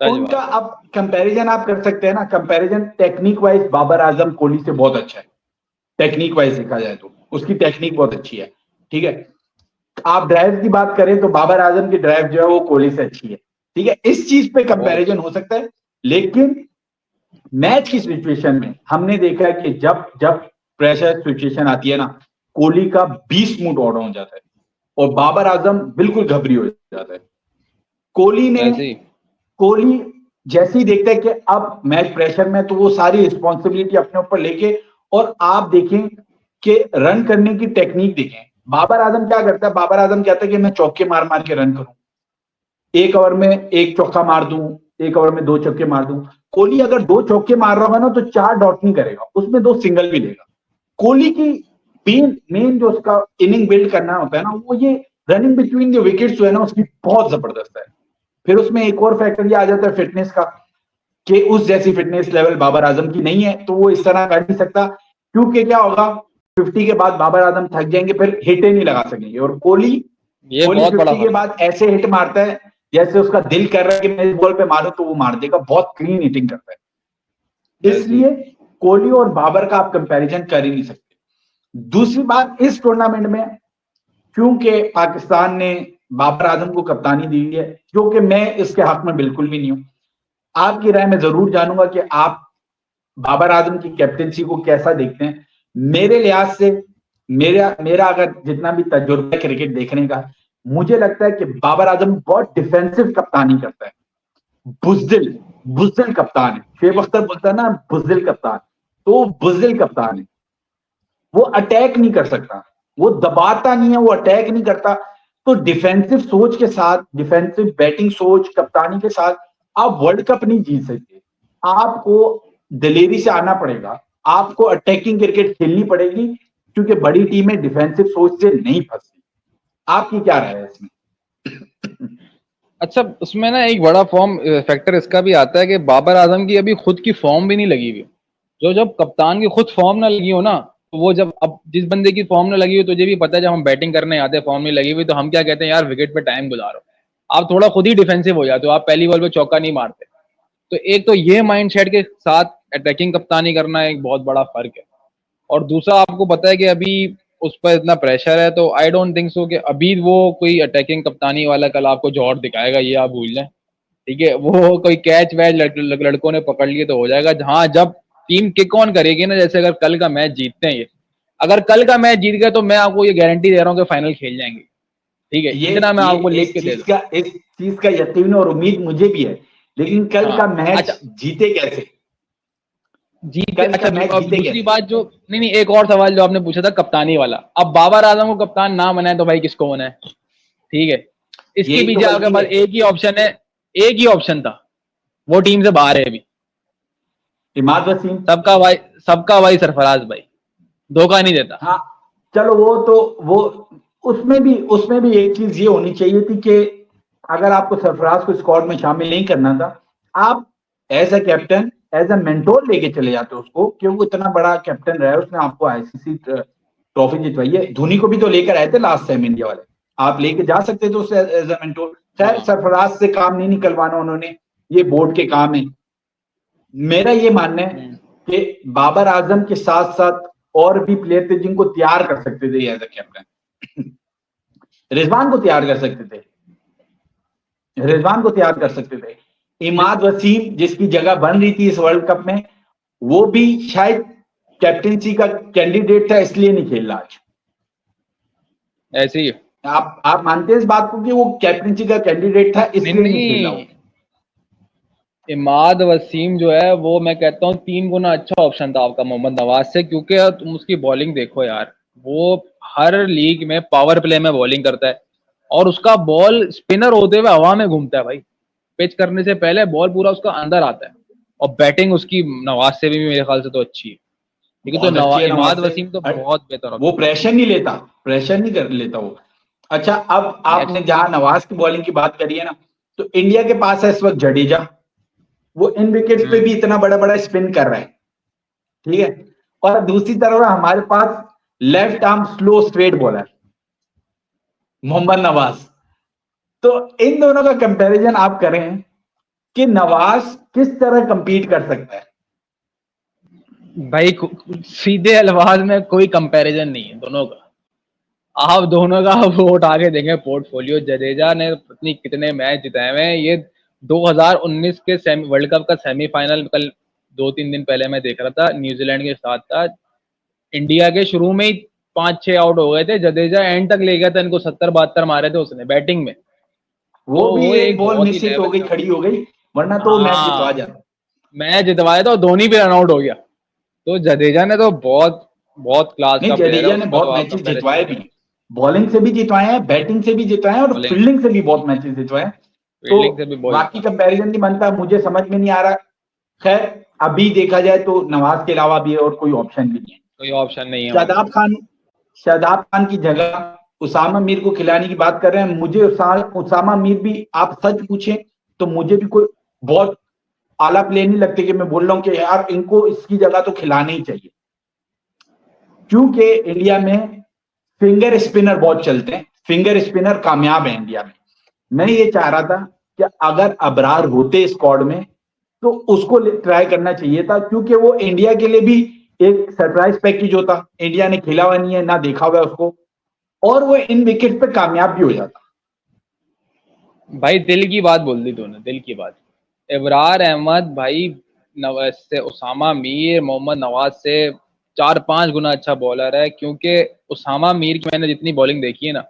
सच उनका बात है। अब कंपैरिजन आप कर सकते हैं ना, comparison technique wise Babar Azam Kohli से बहुत अच्छा है। टेक्निक वाइज देखा जाए तो उसकी टेक्निक बहुत अच्छी है। ठीक है। आप ड्राइव की बात करें तो बाबर आजम की ड्राइव जो है वो कोहली से अच्छी है। ठीक है, इस चीज पे बहुत कंपैरिजन हो सकता है। लेकिन मैच की सिचुएशन में हमने देखा है कि जब जब प्रेशर सिचुएशन आती है ना, कोहली का 20 मूड ऑन हो जाता है और बाबर आजम बिल्कुल घबरी हो जाता है। कोहली ने ऐसे ही। कोहली जैसे ही देखता है कि अब मैच प्रेशर में, तो वो सारी रिस्पॉन्सिबिलिटी अपने ऊपर लेके, और आप देखें कि रन करने की टेक्निक देखें। बाबर आजम क्या करता है, बाबर आजम कहता है कि मैं चौके मार मार के रन करूं, एक ओवर में एक चौका मार दूं, एक ओवर में 2 चौके मार दूं। कोहली अगर 2 चौके मार रहा होगा ना तो 4 डॉट नहीं करेगा, उसमें 2 सिंगल भी लेगा। कोहली की मेन मेन जो उसका इनिंग बिल्ड करना होता है ना, वो ये रनिंग बिटवीन द विकेट्स जो है ना उसकी बहुत जबरदस्त है। फिर उसमें एक और फैक्टर ये आ जाता है फिटनेस का, कि उस जैसी फिटनेस लेवल बाबर आजम की नहीं है, तो वो इस तरह कर नहीं सकता। क्योंकि क्या होगा, 50 के बाद बाबर आजम थक जाएंगे, फिर हिट नहीं लगा सकेंगे। और कोहली ये कोहली बहुत बड़ा 50 के फर्क है। बाद ऐसे हिट मारता है जैसे उसका दिल कर रहा है कि मैं इस बॉल पे मारूं तो वो मार देगा, बहुत क्लीन हिटिंग करता है। ऐसे ही। इसलिए कोहली और बाबर का आप कंपैरिजन कर ही नहीं सकते। दूसरी बात, इस टूर्नामेंट में क्योंकि पाकिस्तान ने बाबर आजम को कप्तानी दी है, जो कि मैं इसके हक में बिल्कुल भी नहीं हूं। आपकी राय मैं जरूर जानूंगा कि आप बाबर आजम की कैप्टनसी को कैसा देखते हैं। मेरे लिहाज से, मेरा मेरा अगर जितना भी तजुर्बा है क्रिकेट देखने का, मुझे लगता है कि बाबर आजम बहुत डिफेंसिव कप्तानी करता है। बुजदिल बुजदिल कप्तान है। शेख अख्तर बोलता है ना बुजदिल कप्तान, तो वो बुजदिल कप्तान है। वो अटैक नहीं कर सकता, वो दबाता नहीं है, वो अटैक नहीं करता। तो डिफेंसिव सोच के साथ, डिफेंसिव बैटिंग सोच कप्तानी के साथ आप वर्ल्ड कप नहीं जीत सकते। आपको दिलेरी से आना पड़ेगा, आपको अटैकिंग क्रिकेट खेलनी पड़ेगी, क्योंकि बड़ी टीमें डिफेंसिव सोच से नहीं फंसती। आपकी क्या राय है इसमें? अच्छा, उसमें ना एक बड़ा फॉर्म फैक्टर इसका भी आता है कि बाबर आजम की अभी खुद की फॉर्म भी नहीं लगी हुई। जो जब कप्तान की खुद फॉर्म ना लगी हो ना, तो वो जब अब जिस बंदे की फॉर्म ना लगी हो, तुझे भी पता है जब हम बैटिंग करने आते हैं फॉर्म नहीं लगी हुई, तो हम क्या कहते हैं, यार विकेट पे टाइम गुजारो, आप थोड़ा खुद ही डिफेंसिव हो जाते हो, आप पहली बॉल पे चौका नहीं मारते। तो एक तो ये माइंडसेट के साथ अटैकिंग कप्तानी करना एक बहुत बड़ा फर्क है। और दूसरा आपको पता है कि अभी उस पर इतना प्रेशर है, तो आई डोंट थिंक सो कि अभी वो कोई अटैकिंग कप्तानी वाला कल आपको जौहर दिखाएगा, ये आप भूल जाए। ठीक है, वो कोई कैच वैच लड़कों ने पकड़ लिए तो हो जाएगा। हाँ, जब टीम किक ऑन करेगी ना, जैसे अगर कल का मैच जीतते हैं ये, अगर कल का मैच जीत गए तो मैं आपको ये गारंटी दे रहा हूँ कि फाइनल खेल जाएंगे। ठीक है, ये इतना मैं ये आपको लिख इस के दे चीज दूँ। का इस चीज का यकीन और उम्मीद मुझे भी है, लेकिन कल हाँ। का मैच अच्छा, जीते कैसे? जीत कल अच्छा का जो मैच अब जीते दूसरी कैसे? बात जो, नहीं नहीं, एक और सवाल जो आपने पूछा था कप्तानी वाला, अब बाबर आजम को कप्तान ना बनाए तो भाई किसको बनाए? ठीक है, इसके यही तो पीछे आपके गलती पास है। एक ही ऑप्शन है, एक ही ऑप्शन था, वो टीम से बाहर है अभी। इमाद वसीम। सबका भाई सरफराज भाई, धोखा नहीं देता। हाँ, चलो वो तो वो उसमें भी एक चीज ये होनी चाहिए थी कि अगर आपको सरफराज को स्क्वाड में शामिल नहीं करना था, आप as a captain, as a mentor लेके चले जाते उसको, क्योंकि वो इतना बड़ा कैप्टन रहा है, उसने आपको आईसीसी ट्रॉफी जितवाई है। धोनी को भी तो लेकर आए थे लास्ट टाइम इंडिया वाले, आप लेके जा सकते थे उसे एज अ मेंटोर। खैर, हाँ। सरफराज से काम नहीं निकलवाना उन्होंने, ये बोर्ड के काम है। मेरा ये मानना है कि बाबर आजम के साथ साथ और भी प्लेयर थे जिनको तैयार कर सकते थे एज अ कैप्टन। रिजवान को तैयार कर सकते थे, रिजवान को तैयार कर सकते थे। इमाद वसीम जिसकी जगह बन रही थी इस वर्ल्ड कप में, वो भी शायद कैप्टनसी का कैंडिडेट था, इसलिए नहीं खेल रहा आज। ऐसे ही। आप मानते हैं इस बात को कि वो कैप्टनसी का कैंडिडेट था, नहीं इसलिए नहीं खेल रहा वो? नहीं, इमाद वसीम जो है वो मैं कहता हूँ 3 गुना अच्छा ऑप्शन था आपका मोहम्मद नवाज से, क्योंकि तुम उसकी बॉलिंग देखो यार, वो हर लीग में पावर प्ले में बॉलिंग करता है, और उसका बॉल स्पिनर होते हुए हवा में घूमता है भाई, पिच करने से पहले बॉल पूरा उसका अंदर आता है, और बैटिंग उसकी नवाज से भी मेरे ख्याल से तो अच्छी है। ठीक है, तो बहुत अच्छी है नवाज इमाद से। वसीम तो बहुत बेहतर वो ऑप्शन प्रेशर नहीं लेता, प्रेशर नहीं कर लेता वो। अच्छा, अब है। आपने जहां नवाज की बॉलिंग की बात करी है ना, तो इंडिया के पास है इस वक्त जडेजा, वो इन विकेट्स पे भी इतना बड़ा बड़ा स्पिन कर रहा है, ठीक है। और दूसरी तरफ हमारे पास left arm slow straight bowler Mohammad Nawaz. तो इन दोनों का कंपैरिजन आप करें कि नवाज किस तरह कंपीट कर सकता है। भाई सीधे अल्फाज में कोई कंपैरिजन नहीं है दोनों का, आप दोनों का वो उठा के देंगे पोर्टफोलियो, जडेजा ने पत्नी कितने मैच जिताए हुए हैं, ये 2019 के वर्ल्ड कप का सेमीफाइनल कल 2-3 दिन पहले मैं देख रहा था, न्यूजीलैंड के साथ था, इंडिया के शुरू में ही 5-6 आउट हो गए थे, जडेजा एंड तक ले गया था, इनको 70-72 मारे थे उसने बैटिंग में। वो तो भी वो एक एक बॉल बहुत ही मिस हिट हो लेवल गई, का, खड़ी हो गई, वरना तो मैच जितवा हाँ, जाता। मैच जितवाया था और धोनी भी रन आउट हो गया। तो जडेजा ने तो बहुत बहुत क्लास नहीं, का प्लेयर है, जडेजा ने उसका तो बहुत आप मैचेस कंपैरिजन जितवाए नहीं भी कर हैं, बॉलिंग से भी जितवाए हैं, बैटिंग से भी जितवाए हैं, और सकते, फील्डिंग से भी बहुत मैचेस जितवाए हैं। तो फील्डिंग से भी बहुत बाकी जितवाए। कंपैरिजन नहीं बनता, मुझे समझ में नहीं आ रहा। खैर, अभी देखा जाए तो नवाज के अलावा भी और कोई ऑप्शन भी नहीं है। कोई ऑप्शन नहीं है हमारे शादाब पास। खान, शादाब खान की जगह उसामा मीर को खिलाने की बात कर रहे हैं। मुझे उसामा मीर भी, आप सच पूछें तो मुझे भी कोई बहुत आला प्लेयर नहीं लगते कि मैं बोल रहा हूं कि यार इनको इसकी जगह तो खिलाना ही चाहिए, क्योंकि इंडिया में फिंगर स्पिनर बहुत चलते हैं, फिंगर स्पिनर कामयाब है इंडिया में। मैं ये चाह रहा था कि अगर अबरार होते स्क्वाड में तो उसको ट्राई करना चाहिए था, क्योंकि वो इंडिया के लिए भी एक सरप्राइज पैकेज होता। इंडिया ने खेला हुआ नहीं है, ना देखा हुआ है उसको, और वो इन विकेट पे कामयाब भी हो जाता। भाई दिल की बात बोल दी तूने, दिल की बात। इबरार अहमद भाई नवाज से, उसामा मीर मोहम्मद नवाज से 4-5 गुना अच्छा बॉलर है, क्योंकि उसामा मीर की मैंने जितनी बॉलिंग देखी है ना,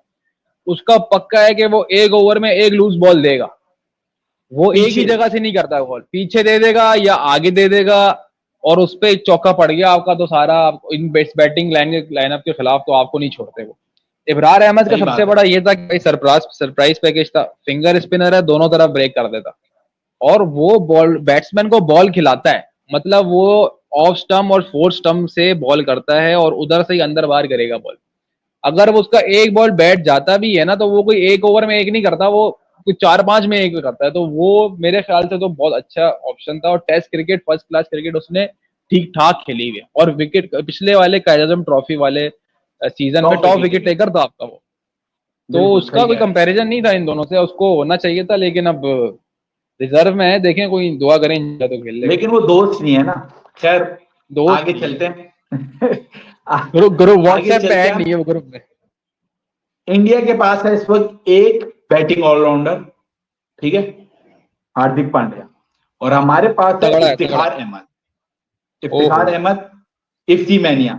उसका पक्का है कि वो एक ओवर में एक लूज बॉल देगा, वो एक ही पीछे जगह से नहीं करता, बॉल पीछे दे देगा या आगे दे देगा, और उस पर एक चौका पड़ गया आपका तो सारा, इन बैटिंग लाइनअप के खिलाफ तो आपको नहीं छोड़ते वो। इब्रार अहमद का सही सबसे बात है। बड़ा ये था कि सरप्राइज पैकेज था, फिंगर स्पिनर है, दोनों तरफ ब्रेक कर देता, और वो बॉल बैट्समैन को बॉल खिलाता है, मतलब वो ऑफ स्टंप और फोर्थ स्टंप से बॉल करता है, और उधर से ही अंदर बाहर करेगा बॉल। अगर वो उसका एक बॉल बैठ जाता भी है ना, तो वो कोई एक ओवर में एक नहीं करता, वो कुछ 4-5 में एक करता है, तो वो मेरे ख्याल से तो बहुत अच्छा ऑप्शन था, और test cricket first class cricket उसने ठीक ठाक खेली हुई है, और विकेट पिछले वाले कायद ट्रॉफी वाले सीजन में top top wicket wicket taker, taker था आपका वो। तो बिल्कुल उसका सही कोई कह रहे हैं। कंपैरिजन नहीं था इन दोनों से, उसको होना चाहिए था, लेकिन अब रिजर्व में है, देखें, कोई दुआ करें इंडिया तो खेल लेगा। लेकिन वो दोस्त नहीं है ना। खैर, दोस्त आगे नहीं है, चलते हैं। ग्रुप ग्रुप आगे व्हाट्सएप पे चलते ऐड हैं। नहीं है वो ग्रुप में। इंडिया के पास है इस वक्त एक बैटिंग ऑलराउंडर, ठीक है, हार्दिक पांड्या, और हमारे पास है तगड़ा है, तगड़ा इफ्तिखार है। अहमद। ओहो, इफ्तिखार अहमद, इफ्ती मैनिया।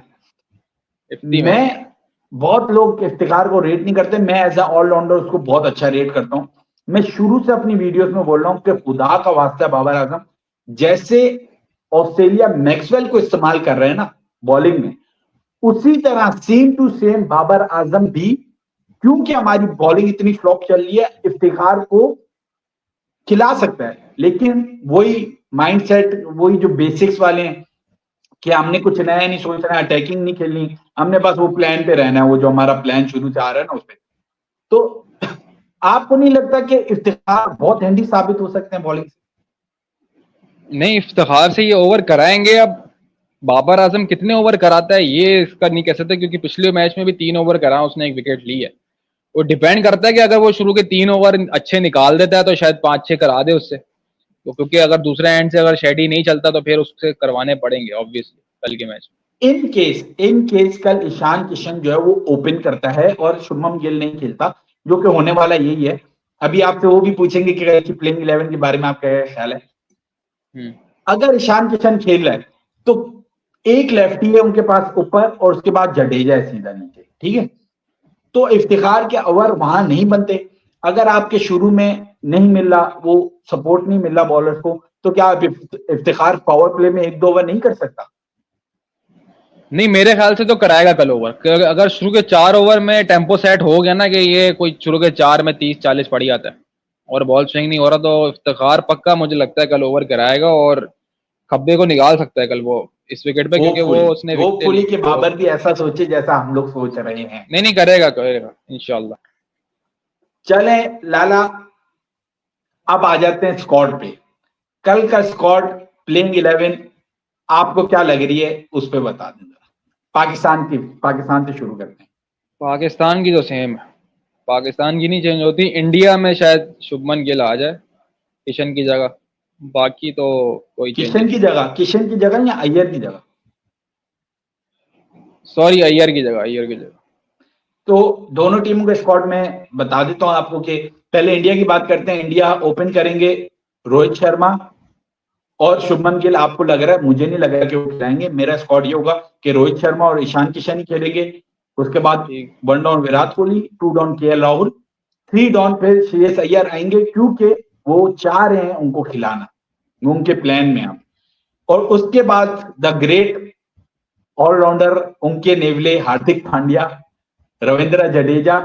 इफ्ती मैनिया। मैं, बहुत लोग इफ्तिखार को रेट नहीं करते, मैं एज अ ऑलराउंडर उसको बहुत अच्छा रेट करता हूं। मैं शुरू से अपनी वीडियोस में बोल रहा हूं कि खुदा का वास्ता बाबर आजम, जैसे ऑस्ट्रेलिया मैक्सवेल को इस्तेमाल कर रहे हैं ना बॉलिंग में, उसी तरह same to same Babar Azam भी क्योंकि हमारी बॉलिंग इतनी फ्लॉप चल रही है, इफ्तिखार को खिला सकता है, लेकिन वही माइंडसेट, वही जो बेसिक्स वाले हैं कि हमने कुछ नया नहीं सोचना है, अटैकिंग नहीं खेलनी, हमने बस वो प्लान पे रहना है, वो जो हमारा प्लान शुरू से आ रहा है ना उस पे। तो आपको नहीं लगता कि इफ्तिखार बहुत हैंडी साबित हो सकते हैं बॉलिंग से? नहीं, इफ्तिखार से ये ओवर कराएंगे। अब बाबर आजम कितने ओवर कराता है ये इसका नहीं कह सकते, क्योंकि पिछले मैच में भी 3 ओवर करा, उसने 1 विकेट ली है। वो डिपेंड करता है कि अगर वो शुरू के 3 ओवर अच्छे निकाल देता है तो शायद 5-6 करा दे उससे, तो क्योंकि अगर दूसरे एंड से अगर शेडी नहीं चलता तो फिर उससे करवाने पड़ेंगे ऑब्वियसली कल के मैच में। इन केस कल ईशान किशन जो है वो ओपन करता है और शुभमन गिल नहीं खेलता, जो कि होने वाला यही है। अभी आपसे वो भी पूछेंगे कि प्लेइंग 11 के बारे में आपका क्या ख्याल है। अगर ईशान किशन खेल रहा है तो एक लेफ्टी है उनके पास ऊपर और उसके बाद जडेजा है सीधा नीचे, ठीक है। तो इफ्तिखार के ओवर वहां नहीं बनते। अगर आपके शुरू में नहीं मिल रहा, वो सपोर्ट नहीं मिल रहा बॉलर्स को, तो क्या इफ्तिखार पावर प्ले में 1-2 ओवर नहीं कर सकता? नहीं, मेरे ख्याल से तो कराएगा कल ओवर। अगर शुरू के 4 ओवर में टेम्पो सेट हो गया ना कि ये कोई शुरू के 4 में 30-40 पड़ जाता है और बॉल स्विंग नहीं हो रहा, तो इफ्तिखार पक्का मुझे लगता है कल ओवर कराएगा और खब्बे को निकाल सकता है कल वो इस विकेट पे, क्योंकि वो उसने होपफुली कि बाबर भी ऐसा सोचे जैसा हम लोग सोच रहे हैं। नहीं, करेगा इंशाल्लाह। चले लाला, अब आ जाते हैं स्क्वाड पे। कल का स्क्वाड प्लेइंग 11 आपको क्या लग रही है उस पे बता दें। पाकिस्तान से शुरू करते हैं। पाकिस्तान की तो सेम है, पाकिस्तान की नहीं चेंज होती। इंडिया में शायद शुभमन गिल आ जाए किशन की जगह, बाकी तो कोई किशन की जगह या अय्यर की जगह? सॉरी, अय्यर की जगह। तो दोनों टीमों के स्क्वाड में बता देता हूं आपको कि पहले इंडिया की बात करते हैं। इंडिया ओपन करेंगे रोहित शर्मा और शुभमन गिल। आपको लग रहा है, मुझे नहीं लग रहा कि वो खिलाएंगे। मेरा स्क्वाड ये होगा कि रोहित शर्मा और ईशान किशन ही खेलेंगे। उसके बाद 1 down Virat Kohli, 2 down KL Rahul, 3 down पे श्रेयस अय्यर आएंगे, क्योंकि वो चाह रहे हैं उनको खिलाना, उनके प्लान में आप। और उसके बाद द ग्रेट ऑलराउंडर उनके नेवले हार्दिक पांड्या, रविंद्र जडेजा।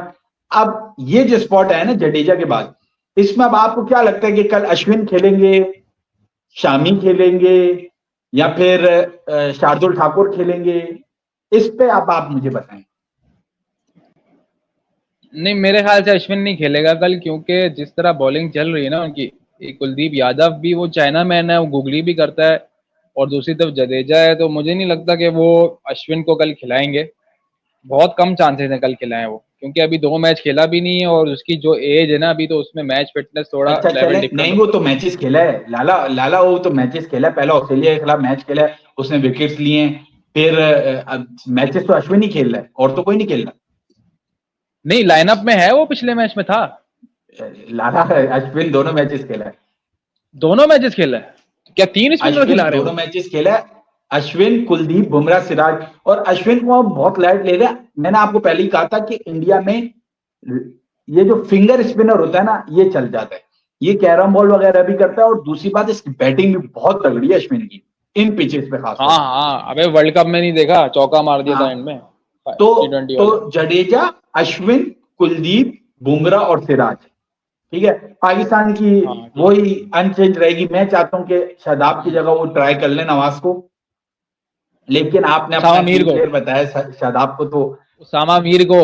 अब ये जो स्पॉट है ना जडेजा के बाद, इसमें अब आपको क्या लगता है कि कल अश्विन खेलेंगे, शामी खेलेंगे, या फिर शार्दुल ठाकुर खेलेंगे? इस पे अब आप मुझे बताएं। नहीं, मेरे ख्याल से अश्विन नहीं खेलेगा कल, क्योंकि जिस तरह बॉलिंग चल रही है ना उनकी, कुलदीप यादव भी वो चाइना मैन है, वो गुगली भी करता है, और दूसरी तरफ जडेजा है, तो मुझे नहीं लगता कि वो अश्विन को कल खिलाएंगे। बहुत कम चांसेस है कल खिलाएं वो, क्योंकि अभी 2 मैच खेला भी नहीं है और उसकी जो एज है ना अभी, तो उसमें मैच फिटनेस थोड़ा लेवल डिफरेंट। नहीं, वो तो मैचेस खेला है लाला, वो तो मैचेस खेला है। पहला ऑस्ट्रेलिया के खिलाफ मैच खेला है, उसने विकेट्स लिए हैं। फिर मैचेस तो अश्विन ही खेल रहा है, और तो कोई नहीं खेल रहा। नहीं, लाइनअप में है वो, पिछले मैच में था लाला। अश्विन दोनों मैचेस खेला है। दोनों मैचेस खेला है? क्या 3 स्पिनर खिला रहे हैं? दोनों मैचेस खेला है अश्विन, कुलदीप, बुमराह, सिराज। और अश्विन को हम बहुत लाइट ले रहे हैं। मैंने आपको पहले ही कहा था कि इंडिया में ये जो फिंगर स्पिनर होता है ना, ये चल जाता है। ये कैरम बॉल वगैरह भी करता है, और दूसरी बात इसकी बैटिंग भी बहुत तगड़ी है अश्विन की, इन पिचेस पे खास। हाँ, अबे वर्ल्ड कप में नहीं देखा, चौका मार दिया था एंड में। तो जडेजा, अश्विन, कुलदीप, बुमराह और सिराज, ठीक है। पाकिस्तान की वही अनचेंज रहेगी। मैं चाहता हूं कि शादाब की जगह वो ट्राई कर ले नवाज को, लेकिन आपने अपना प्लेयर बताया शादाब को, तो उसामा मीर को,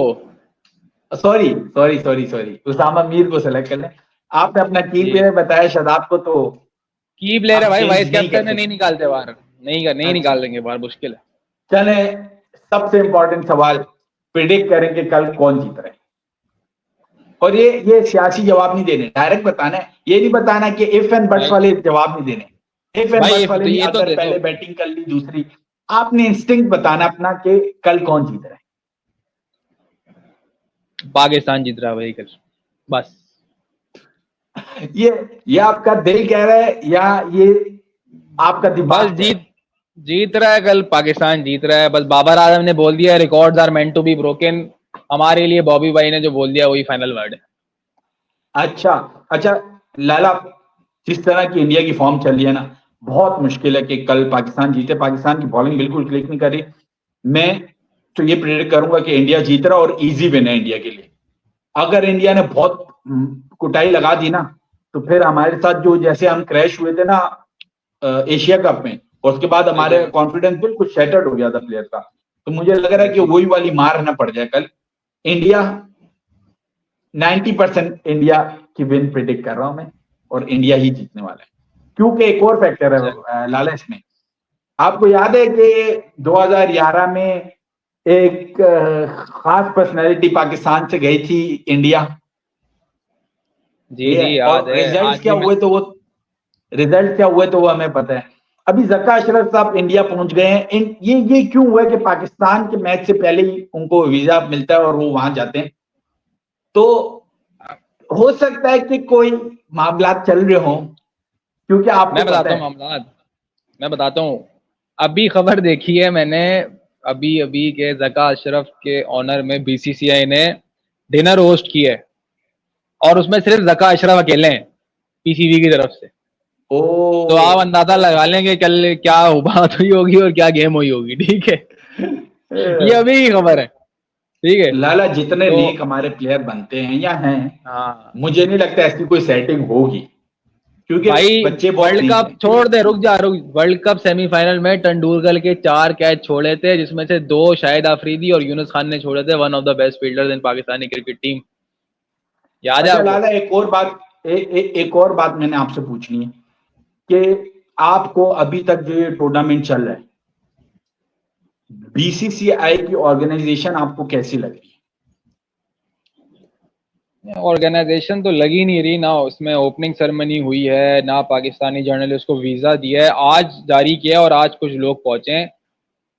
सॉरी उसामा मीर को सेलेक्ट कर ले। आपने अपना की प्लेयर बताया शादाब को, तो की प्लेयर है भाई, वाइस कैप्टन है, नहीं निकालते बाहर, नहीं निकाल देंगे बाहर, मुश्किल है। चले, सबसे इंपॉर्टेंट सवाल, प्रिडिक्ट करेंगे कल कौन जीत रहे हैं। और ये सियासी जवाब नहीं देने, डायरेक्ट बताना है। ये नहीं बताना कि इफ एंड बट्स वाले जवाब नहीं देने। इफ एंड बट्स वाले नहीं, अगर पहले बैटिंग कर ली दूसरी, आपने इंस्टिंक्ट बताना अपना कि कल कौन जीत रहा है। पाकिस्तान जीत रहा है भाई कल, बस। ये आपका दिल कह रहा है या ये आपका दिमाग? बस जीत रहा है कल, पाकिस्तान जीत रहा है। बस बाबर आजम ने बोल दिया, records are meant to be broken. हमारे लिए बॉबी भाई ने जो बोल दिया वही फाइनल वर्ड है। अच्छा लाला, जिस तरह की इंडिया की फॉर्म चल रही है ना, बहुत मुश्किल है कि कल पाकिस्तान जीते। पाकिस्तान की बॉलिंग बिल्कुल क्लिक नहीं कर रही। मैं तो ये प्रेडिक्ट करूंगा कि इंडिया जीत रहा और इजी विन है इंडिया के लिए। अगर इंडिया ने बहुत कुटाई लगा दी ना, तो फिर हमारे साथ जो जैसे हम क्रैश हुए थे ना एशिया कप में, उसके बाद हमारे कॉन्फिडेंस बिल्कुल शैटर्ड हो गया था प्लेयर का। तो मुझे लग रहा है कि वही वाली मार ना पड़ जाए कल। इंडिया 90% इंडिया की विन प्रिडिक्ट कर रहा हूं मैं, और इंडिया ही जीतने वाला है। क्योंकि एक और फैक्टर है लाला इसमें, आपको याद है कि 2011 में एक खास पर्सनैलिटी पाकिस्तान से गई थी इंडिया। जी जी याद और है। रिजल्ट क्या हुए तो वो रिजल्ट क्या हुए तो वो हमें पता है। अभी जका अशरफ साहब इंडिया पहुंच गए हैं। ये क्यों हुआ कि पाकिस्तान के मैच से पहले ही उनको वीजा मिलता है और वो वहां जाते हैं। तो हो सकता है कि कोई मामला चल रहे हो, क्योंकि आपको मैं पता बताता हूँ है। मामला, मैं बताता हूँ। अभी खबर देखी है मैंने, अभी अभी के जका अशरफ के ऑनर में बीसीसीआई ने डिनर होस्ट की है, और उसमें सिर्फ जका अशरफ अकेले हैं पीसीबी की तरफ से। ओ तो आप अंदाजा लगा लेंगे कल क्या बात हुई होगी और क्या गेम हुई होगी। ठीक है, ये अभी की खबर है। ठीक है, लाला, जितने तो नेक हमारे प्लेयर बनते हैं या हैं, हाँ मुझे नहीं लगता ऐसी कोई सेटिंग होगी, क्योंकि भाई, बच्चे बहुत वर्ल्ड नेक कप हैं। छोड़ दे, रुक। वर्ल्ड कप सेमीफाइनल में तेंदुलकर के 4 कैच छोड़े थे, जिसमें से 2 शाहिद आफरीदी और यूनुस खान ने छोड़े थे, one of the best fielders in Pakistani cricket team. याद है अच्छा आपको? लाला, एक और बात, एक और बात मैंने आपसे पूछनी है कि आपको अभी तक जो ये टूर्नामेंट चल रहा है, बीसीसीआई की ऑर्गेनाइजेशन आपको कैसी लग रही ऑर्गेनाइजेशन तो लगी नहीं रही ना, उसमें ओपनिंग सेरेमनी हुई है ना, पाकिस्तानी जर्नलिस्ट को वीजा दिया है, आज जारी किया और आज कुछ लोग पहुंचे हैं।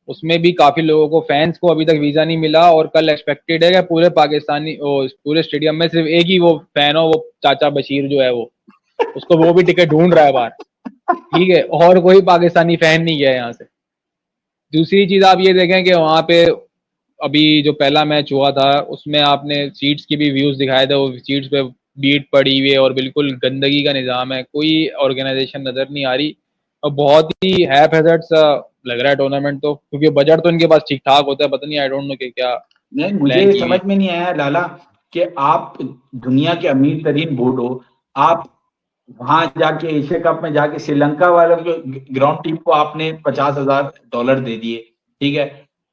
उसमें भी काफी लोगों को, फैंस को अभी तक वीजा नहीं मिला, और कल एक्सपेक्टेड है कि पूरे पाकिस्तानी पूरे स्टेडियम में सिर्फ एक ही वो फैन हो, वो चाचा बशीर जो है वो, उसको वो भी टिकट ढूंढ रहा है बाहर। ठीक है, और कोई पाकिस्तानी फैन नहीं गया यहाँ से। दूसरी चीज आप ये देखें कि वहां पे अभी जो पहला मैच हुआ था उसमें आपने सीट्स की भी व्यूज दिखाए थे, वो सीट्स पे बीट पड़ी हुई है और बिल्कुल गंदगी का निजाम है, कोई ऑर्गेनाइजेशन नजर नहीं आ रही, और बहुत ही हैप हैजर्ड सा लग रहा है टूर्नामेंट तो, क्योंकि बजट तो इनके पास ठीक ठाक होता है, पता नहीं, आई डोंट नो कि क्या है? नहीं, प्लान मुझे की हुई समझ है। में नहीं आया लाला कि आप दुनिया के अमीर तरीन बोर्ड हो, आप वहां जाके एशिया कप में जाके श्रीलंका वालों के ग्राउंड टीम को आपने $50,000 दे दिए। ठीक है,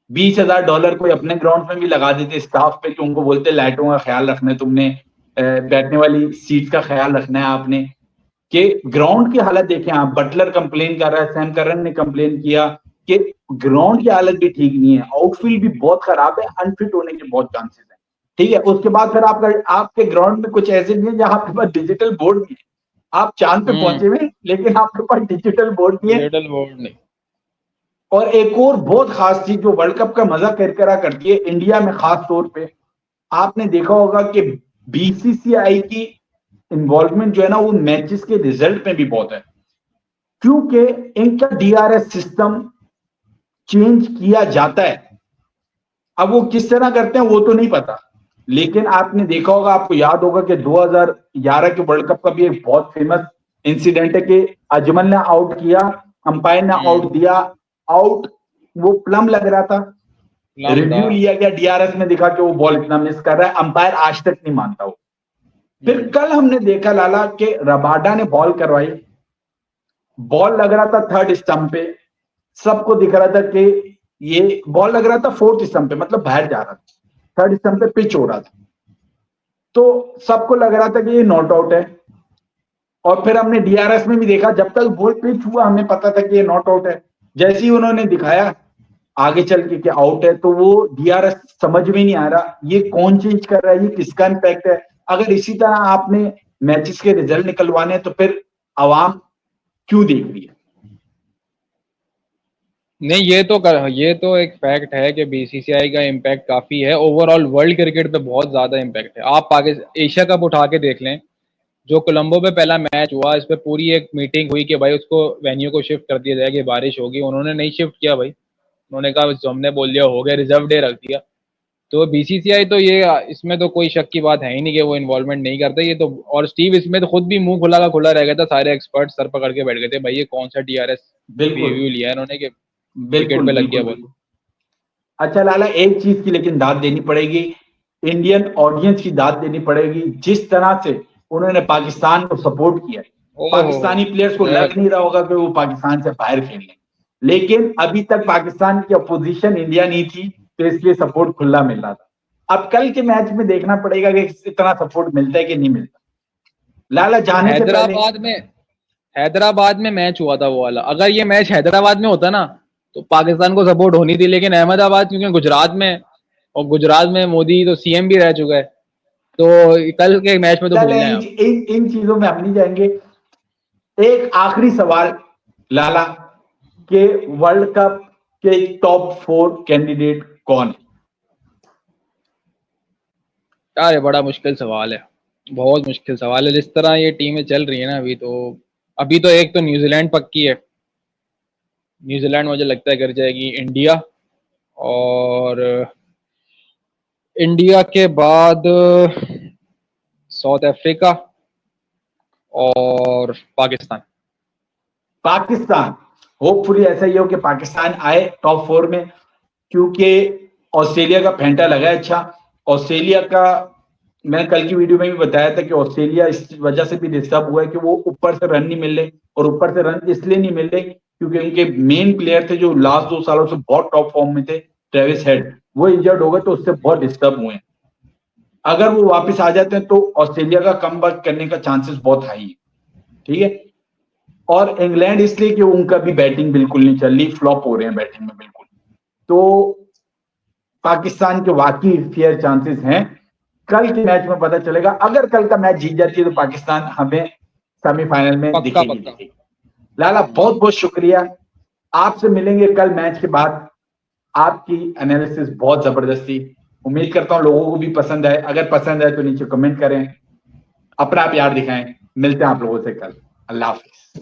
$20,000 कोई अपने ग्राउंड में भी लगा देते स्टाफ पे, कि उनको बोलते लाइटों का ख्याल रखना है तुमने, बैठने वाली सीट का ख्याल रखना है आपने। कि ग्राउंड की हालत देखें आप, बटलर कंप्लेन कर रहा है, सैम करन ने कंप्लेन किया कि ग्राउंड की हालत भी ठीक नहीं है, आउटफील्ड भी बहुत खराब है, अनफिट होने के बहुत चांसेस है। ठीक है, उसके बाद फिर आपके ग्राउंड में कुछ ऐसे नहीं है जहां आपके पास डिजिटल बोर्ड भी है। आप चांद पे पहुंचे हुए, लेकिन आपके पास डिजिटल बोर्ड नहीं है। डिजिटल बोर्ड नहीं। और एक और बहुत खास चीज जो वर्ल्ड कप का मजा करकरा करती है इंडिया में खास तौर पे, आपने देखा होगा कि बीसीसीआई की इन्वॉल्वमेंट जो है ना, वो मैचेस के रिजल्ट में भी बहुत है, क्योंकि इनका डीआरएस सिस्टम चेंज किया जाता है। अब वो किस तरह करते हैं वो तो नहीं पता, लेकिन आपने देखा होगा, आपको याद होगा कि 2011 के वर्ल्ड कप का भी एक बहुत फेमस इंसिडेंट है कि अजमल ने आउट किया, अंपायर ने आउट दिया, आउट वो प्लम लग रहा था, रिव्यू लिया गया, डीआरएस में दिखा कि वो बॉल इतना मिस कर रहा है, अंपायर आज तक नहीं मानता वो। फिर कल हमने देखा लाला कि रबाडा ने बॉल करवाई, बॉल लग रहा था थर्ड स्टंप पे, सबको दिख रहा था कि ये बॉल लग रहा था फोर्थ स्टंप पे, मतलब बाहर जा रहा था, थर्ड स्टंप पे पिच हो रहा था, तो सबको लग रहा था कि ये नॉट आउट है। और फिर हमने डीआरएस में भी देखा, जब तक बॉल पिच हुआ हमें पता था कि ये नॉट आउट है, जैसे ही उन्होंने दिखाया आगे चल के कि आउट है, तो वो डीआरएस समझ में नहीं आ रहा ये कौन चेंज कर रहा है, ये किसका इंपैक्ट है। अगर इसी तरह आपने मैचेस के रिजल्ट निकलवाने तो फिर आवाम क्यों देख रही है? नहीं, ये तो एक फैक्ट है कि बीसीसीआई का इम्पैक्ट काफी है, ओवरऑल वर्ल्ड क्रिकेट पे बहुत ज्यादा इम्पैक्ट है। आप पाकिस्तान एशिया कप उठा के देख लें, जो कोलंबो पे पहला मैच हुआ, इस पे पूरी एक मीटिंग हुई कि भाई उसको वेन्यू को शिफ्ट कर दिया जाएगा, बारिश होगी, उन्होंने नहीं शिफ्ट किया भाई, उन्होंने कहा जो हमने बोल दिया हो गया, रिजर्व डे रख दिया। तो बीसीसीआई तो ये, इसमें तो कोई शक की बात है ही नहीं कि वो इन्वॉल्वमेंट नहीं करता ये तो। और स्टीव इसमें तो खुद भी मुंह खुला का खुला रह गया था, सारे एक्सपर्ट सर पकड़ के बैठ गए थे, भाई ये कौन सा डीआरएस बिल्कुल रिव्यू लिया है इन्होंने कि विकेट बिल्कुल पे लग बिल्कुल गया बॉल। बिल्कुल। अच्छा लाला, एक चीज की लेकिन दाद देनी पड़ेगी, इंडियन ऑडियंस की दाद देनी पड़ेगी। जिस तरह से उन्होंने पाकिस्तान को सपोर्ट किया, पाकिस्तानी प्लेयर्स को लग नहीं रहा होगा कि वो पाकिस्तान से बाहर खेलें, लेकिन अभी तक पाकिस्तान की अपोजिशन इंडिया नहीं थी, तो इसलिए सपोर्ट खुला मिल रहा था। अब कल के मैच में देखना पड़ेगा कि इतना सपोर्ट मिलता है कि नहीं मिलता। लाला जाने से पहले हैदराबाद में मैच हुआ था वो वाला, अगर ये मैच हैदराबाद में होता ना तो पाकिस्तान को सपोर्ट होनी थी, लेकिन अहमदाबाद क्योंकि गुजरात में, और गुजरात में मोदी तो सीएम भी रह चुका है, तो कल के मैच में तो भूल जाए आप। इन चीजों में हम नहीं जाएंगे। एक आखिरी सवाल लाला, के वर्ल्ड कप के टॉप 4 कैंडिडेट कौन है? यार बड़ा मुश्किल सवाल है, बहुत मुश्किल सवाल है। जिस तरह ये टीमें चल रही है ना अभी तो एक तो न्यूजीलैंड पक्की है, न्यूजीलैंड मुझे लगता है कर जाएगी। इंडिया, और इंडिया के बाद साउथ अफ्रीका और पाकिस्तान। होपफुली ऐसा ही हो कि पाकिस्तान आए टॉप 4 में, क्योंकि ऑस्ट्रेलिया का फेंटा लगा है। अच्छा, ऑस्ट्रेलिया का मैंने कल की वीडियो में भी बताया था कि ऑस्ट्रेलिया इस वजह से भी डिस्टर्ब हुआ है कि वो ऊपर से रन नहीं मिल रहे, और ऊपर से रन इसलिए नहीं मिल रहे क्योंकि उनके मेन प्लेयर थे जो लास्ट 2 सालों से बहुत टॉप फॉर्म में थे, ट्रेविस हेड, वो इंजर्ड हो गए, तो उससे बहुत डिस्टर्ब हुए हैं। अगर वो वापस आ जाते हैं तो ऑस्ट्रेलिया का कमबैक करने का चांसेस बहुत हाई है, ठीक है। और इंग्लैंड इसलिए कि उनका भी बैटिंग बिल्कुल नहीं चल रही, फ्लॉप हो रहे हैं बैटिंग में बिल्कुल। तो पाकिस्तान के वाकई फेयर चांसेस हैं। कल के मैच में पता चलेगा। अगर कल का मैच जीत जाती है तो पाकिस्तान हमें सेमीफाइनल में दिखेगी। लाला बहुत बहुत शुक्रिया, आपसे मिलेंगे कल मैच के बाद। आपकी एनालिसिस बहुत जबरदस्त थी, उम्मीद करता हूं लोगों को भी पसंद आए। अगर पसंद आए तो नीचे कमेंट करें, अपना प्यार दिखाएं। मिलते हैं आप लोगों से कल। अल्लाह हाफिज।